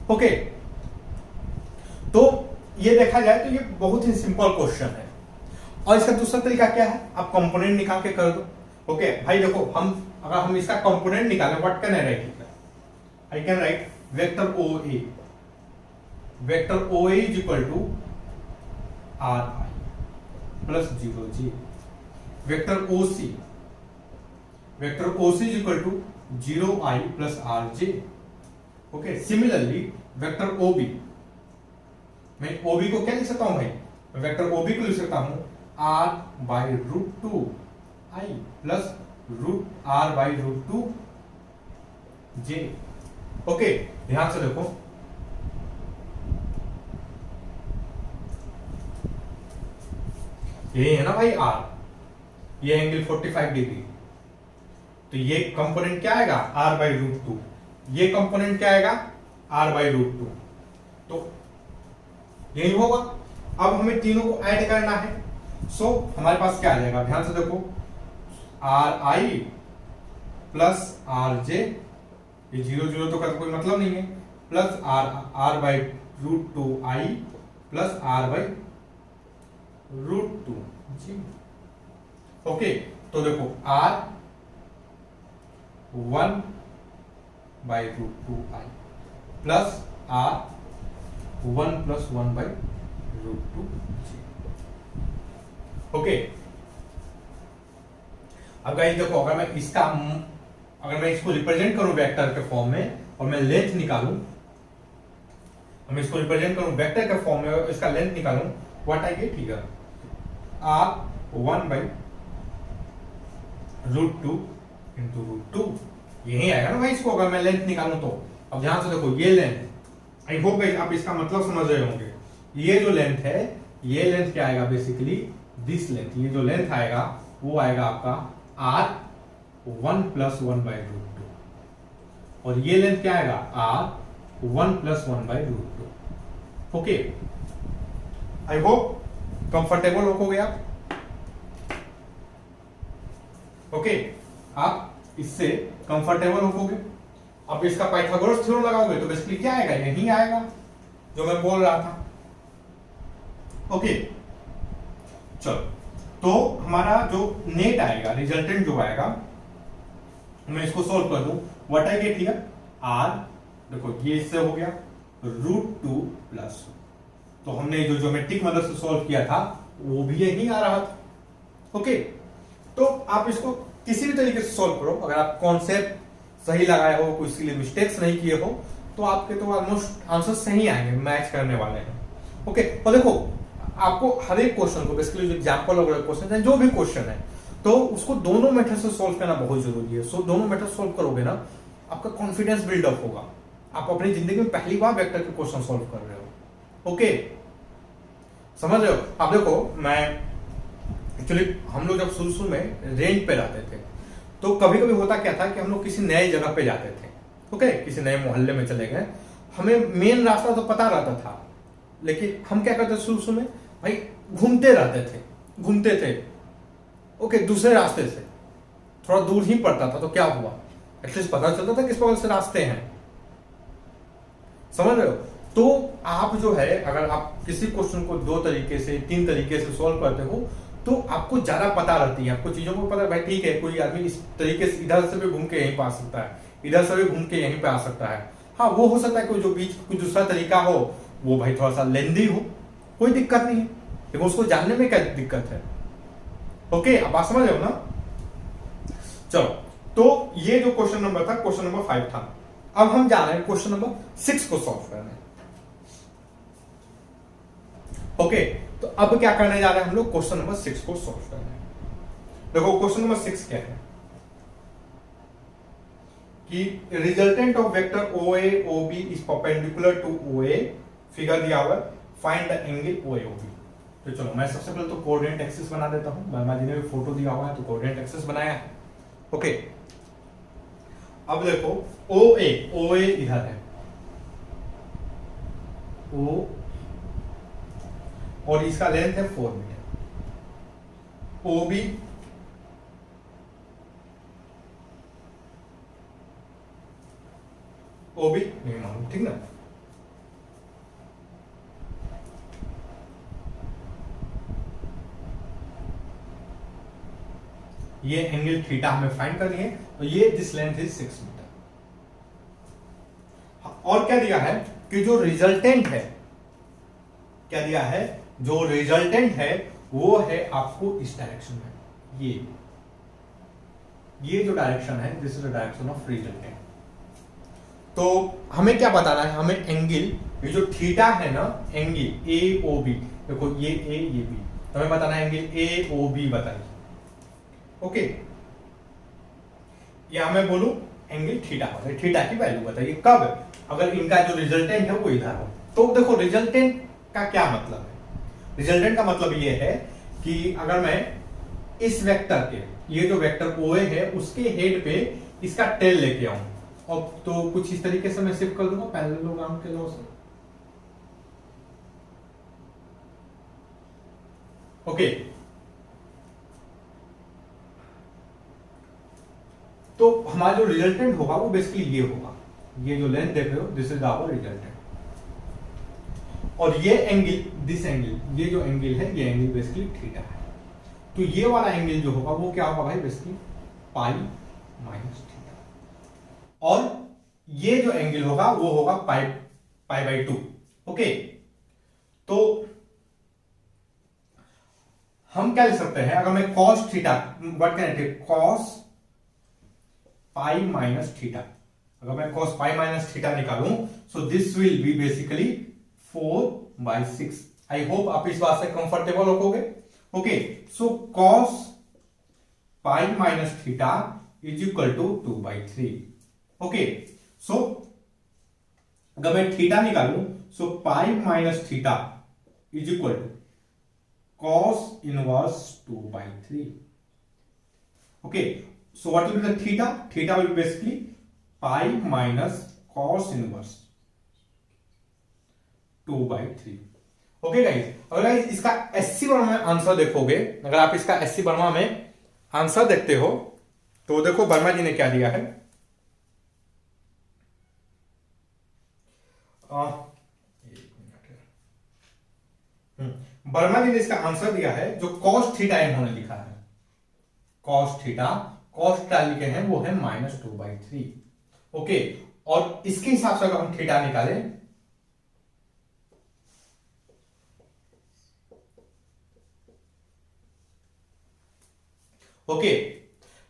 ओके, तो ये देखा जाए तो ये बहुत ही सिंपल क्वेश्चन है। और इसका दूसरा तरीका क्या है, आप कंपोनेंट निकाल के कर दो। ओके भाई देखो, अगर हम इसका कंपोनेंट निकालें, what can I write, I can write vector OA is equal टू RI plus 0J, vector OC is equal to 0I plus RJ। Okay, similarly vector OB, मैं OB को क्या लिख सकता हूं भाई, वेक्टर OB को लिख सकता हूं R/√2 I plus R/√2 J। Okay, ध्यान से देखो, ये है ना भाई R, ये एंगल 45 डिग्री, तो ये कंपोनेंट क्या आएगा R/√2, ये कंपोनेंट क्या आएगा R/√2, तो यही होगा। अब हमें तीनों को ऐड करना है, सो हमारे पास क्या आ जाएगा, ध्यान से देखो, RI प्लस RJ, ये 0 तो का कोई मतलब नहीं है, plus R/√2 I plus R/√2 J। Okay, तो देखो R1/√2 I plus R1 plus 1/√2 J। Okay, अब गाइस देखो, अगर मैं इसको रिप्रेजेंट करूं वेक्टर के फॉर्म में और मैं लेंथ निकालूं, मैं इसको रिप्रेजेंट करूं वेक्टर के फॉर्म में और इसका लेंथ निकालूं, what I get here, R1/√2 into √2, यही आएगा ना भाई इसको, अगर मैं लेंथ निकालूं तो। अब ध्यान से देखो, ये लेंथ, आई होप गाइस आप इसका मतलब समझ रहे होंगे, ये जो लेंथ है, ये लेंथ क्या आएगा बेसिकली, दिस लेंथ, ये जो लेंथ आएगा वो आएगा आपका R1 प्लस 1/√2, और ये लेंथ क्या आएगा R1 plus 1/√2। Okay, I hope comfortable हो गया। ओके, आप इससे कंफर्टेबल होगे। अब इसका पाइथागोरस थ्योरम लगाओगे तो बेसिकली क्या आएगा, यही आएगा जो मैं बोल रहा था। ओके, चलो, तो हमारा जो नेट आएगा, रिजल्टेंट जो आएगा, मैं इसको सोल्व कर दूं, what I get here, R, देखो ये इससे हो गया √2 प्लस, तो हमने जो ज्योमेट्रिक मदद से सोल्व किया था वो भी यही आ रहा था। ओके, तो आप इसको किसी भी तरीके से सोल्व करो, अगर आप कॉन्सेप्ट सही लगाए हो, कोई इसके लिए मिस्टेक्स नहीं किए हो, तो आपके तो ऑलमोस्ट आंसर सही आएंगे, मैच करने वाले हैं। ओके, और देखो आपको हर एक क्वेश्चन को बेसिकली जो एग्जाम्पल वगैरह क्वेश्चन है, जो भी क्वेश्चन है, तो उसको दोनों मेथड से सॉल्व करना बहुत जरूरी है। सो दोनों मेथड सॉल्व करोगे ना, आपका कॉन्फिडेंस बिल्डअप होगा। आप अपनी जिंदगी में पहली बार वेक्टर के क्वेश्चन सॉल्व कर रहे हो। ओके, समझ रहे हो? आप देखो, मैं एक्चुअली हम लोग जब शुरू में रेंट पे रहते थे, तो कभी कभी होता क्या था कि हम लोग किसी नए जगह पे जाते थे। ओके, किसी नए मोहल्ले में चले गए, हमें मेन रास्ता तो पता रहता था, लेकिन हम क्या करते शुरू में, भाई घूमते रहते थे, घूमते थे। ओके, दूसरे रास्ते से थोड़ा दूर ही पड़ता था, तो क्या हुआ, एटलीस्ट पता चलता था किस बगल से रास्ते हैं। समझ रहे हो? तो आप जो है, अगर आप किसी क्वेश्चन को 2 तरीके से 3 तरीके से सॉल्व करते हो, तो आपको ज्यादा पता रहती है, आपको चीजों को पता है, भाई ठीक है, कोई आदमी इस तरीके से इधर से भी घूम के यहीं पे आ सकता है, इधर से भी घूम के यहीं पे आ सकता है। हाँ, वो हो सकता है कोई जो बीच कोई दूसरा तरीका हो, वो भाई थोड़ा सा लेंदी हो, कोई दिक्कत नहीं है, लेकिन उसको जानने में क्या दिक्कत है। ओके, अब बात समझ रहे हो ना? चलो, तो ये जो क्वेश्चन नंबर था, क्वेश्चन नंबर 5 था। अब हम जा रहे हैं क्वेश्चन नंबर 6 को सॉल्व करने। ओके, तो अब क्या करने जा रहे हैं हम लोग, क्वेश्चन नंबर 6 को सॉल्व करने। देखो, क्वेश्चन नंबर 6 क्या है कि resultant of vector OA OB is perpendicular to OA, figure दिया हुआ, find the angle OA OB। तो चलो, मैं सबसे पहले तो कोऑर्डिनेट एक्सिस बना देता हूं। वर्मा जी ने भी फोटो दिया हुआ है, तो कोऑर्डिनेट एक्सिस बनाया है। ओके, अब देखो, OA इधर है, O, और इसका लेंथ है 4 मीटर। OB नहीं मालूम, ठीक ना? ये एंगल थीटा हमें फाइंड करनी है, तो ये दिस लेंथ इज 6 मीटर। और क्या दिया है कि जो रिजल्टेंट है, क्या दिया है, जो रिजल्टेंट है वो है आपको इस डायरेक्शन में, ये जो डायरेक्शन है, this is the direction of resultant. तो हमें क्या बताना है, हमें एंगल, ये जो थीटा है ना, एंगल AOB, देखो ये A ये B, तो हमें बताना है एंगल AOB बताइए। ओके, या मैं बोलूं एंगल थीटा बताइए, थीटा की वैल्यू बताइए कब, अगर इनका जो रिजल्टेंट है वो इधर हो। तो देखो, रिजल्टेंट का क्या मतलब है, रिजल्टेंट का मतलब ये है कि अगर मैं इस वेक्टर के, ये जो वेक्टर OA है, उसके हेड पे इसका टेल लेके आऊं, और तो कुछ इस तरीके से मैं शिफ्ट कर दूंगा पैरेललोग्राम के लॉ से। ओके, तो हमारा जो रिजल्टेंट होगा वो बेसिकली ये होगा, ये जो लेंथ देख रहे हो, दिस इज आवर रिजल्टेंट, और ये एंगल, दिस एंगल, ये जो एंगल है, ये एंगल बेसिकली थीटा है। तो ये वाला एंगल जो होगा वो क्या होगा भाई, बेसिकली पाई माइनस थीटा, और ये जो एंगल होगा वो होगा पाई बाई 2। ओके, तो हम क्या लिख सकते हैं, अगर मैं cos theta, what can I take, cos pi minus theta, अगर मैं कॉस पाई माइनस थीटा निकालूं, so this will be basically 4/6। I hope आप इस बात से कंफर्टेबल होगे। Okay, so cos pi minus theta is equal to 2/3। Okay, so अगर मैं थीटा निकालूं, so pi minus theta is equal to cos inverse 2/3। Okay, so what will be the theta? Theta will be basically pi minus cos inverse 2/3। Okay guys, अगर guys इसका SC Verma में answer देखोगे, अगर आप इसका SC वर्मा में आंसर देखते हो, तो देखो वर्मा जी ने क्या दिया है, वर्मा जी ने इसका आंसर दिया है, जो cos थीटा इन्होंने लिखा है, cos थीटा लिखे हैं वो है -2/3। ओके, और इसके हिसाब से अगर हम थीटा निकालें, ओके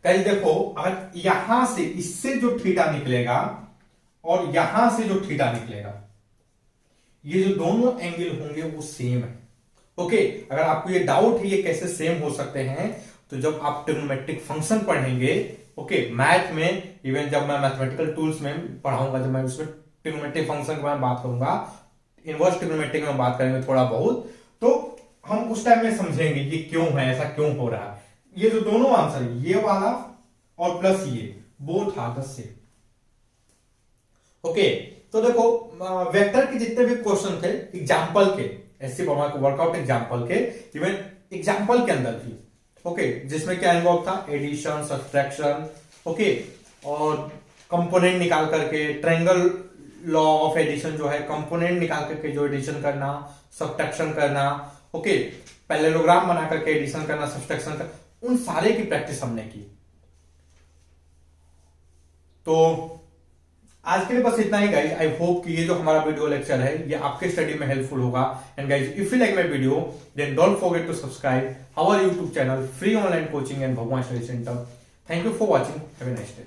गाइस देखो, अगर यहां से इससे जो थीटा निकलेगा और यहां से जो थीटा निकलेगा, ये जो दोनों एंगल होंगे वो सेम है। ओके, अगर आपको ये डाउट है ये कैसे सेम हो सकते हैं, तो जब आप ट्रिग्नोमेट्रिक फंक्शन पढ़ेंगे, ओके, मैथ में, इवन जब मैं मैथमेटिकल टूल्स में पढ़ाऊंगा, जब मैं उसमें ट्रिग्नोमेट्रिक फंक्शन के बारे में बात करूंगा, इनवर्स ट्रिग्नोमेट्रिक में बात करेंगे थोड़ा बहुत, तो हम उस टाइम में समझेंगे ये क्यों है, ऐसा क्यों हो रहा है। ये जो दोनों आंसर, ये वाला और प्लस ये, both are the same. Okay, तो देखो वेक्टर के जितने भी क्वेश्चन थे एग्जाम्पल के, ऐसे वर्कआउट एग्जाम्पल के, इवन एग्जाम्पल के अंदर भी, ओके, जिसमें क्या इन्वॉल्व था, एडिशन, सब्ट्रैक्शन, ओके, और कंपोनेंट निकाल करके, ट्रायंगल लॉ ऑफ एडिशन जो है, कंपोनेंट निकाल करके जो एडिशन करना, सब्ट्रैक्शन करना, ओके, पैरेललोग्राम बना करके एडिशन करना, सब्ट्रैक्शन करना, उन सारे की प्रैक्टिस हमने की। तो आज के लिए बस इतना ही गाइज। आई होप कि ये जो हमारा वीडियो लेक्चर है ये आपके स्टडी में हेल्पफुल होगा। And guys, if you like my video then don't forget to subscribe our YouTube channel free online coaching and Bhagwan study centre. Thank you for watching, have a nice day.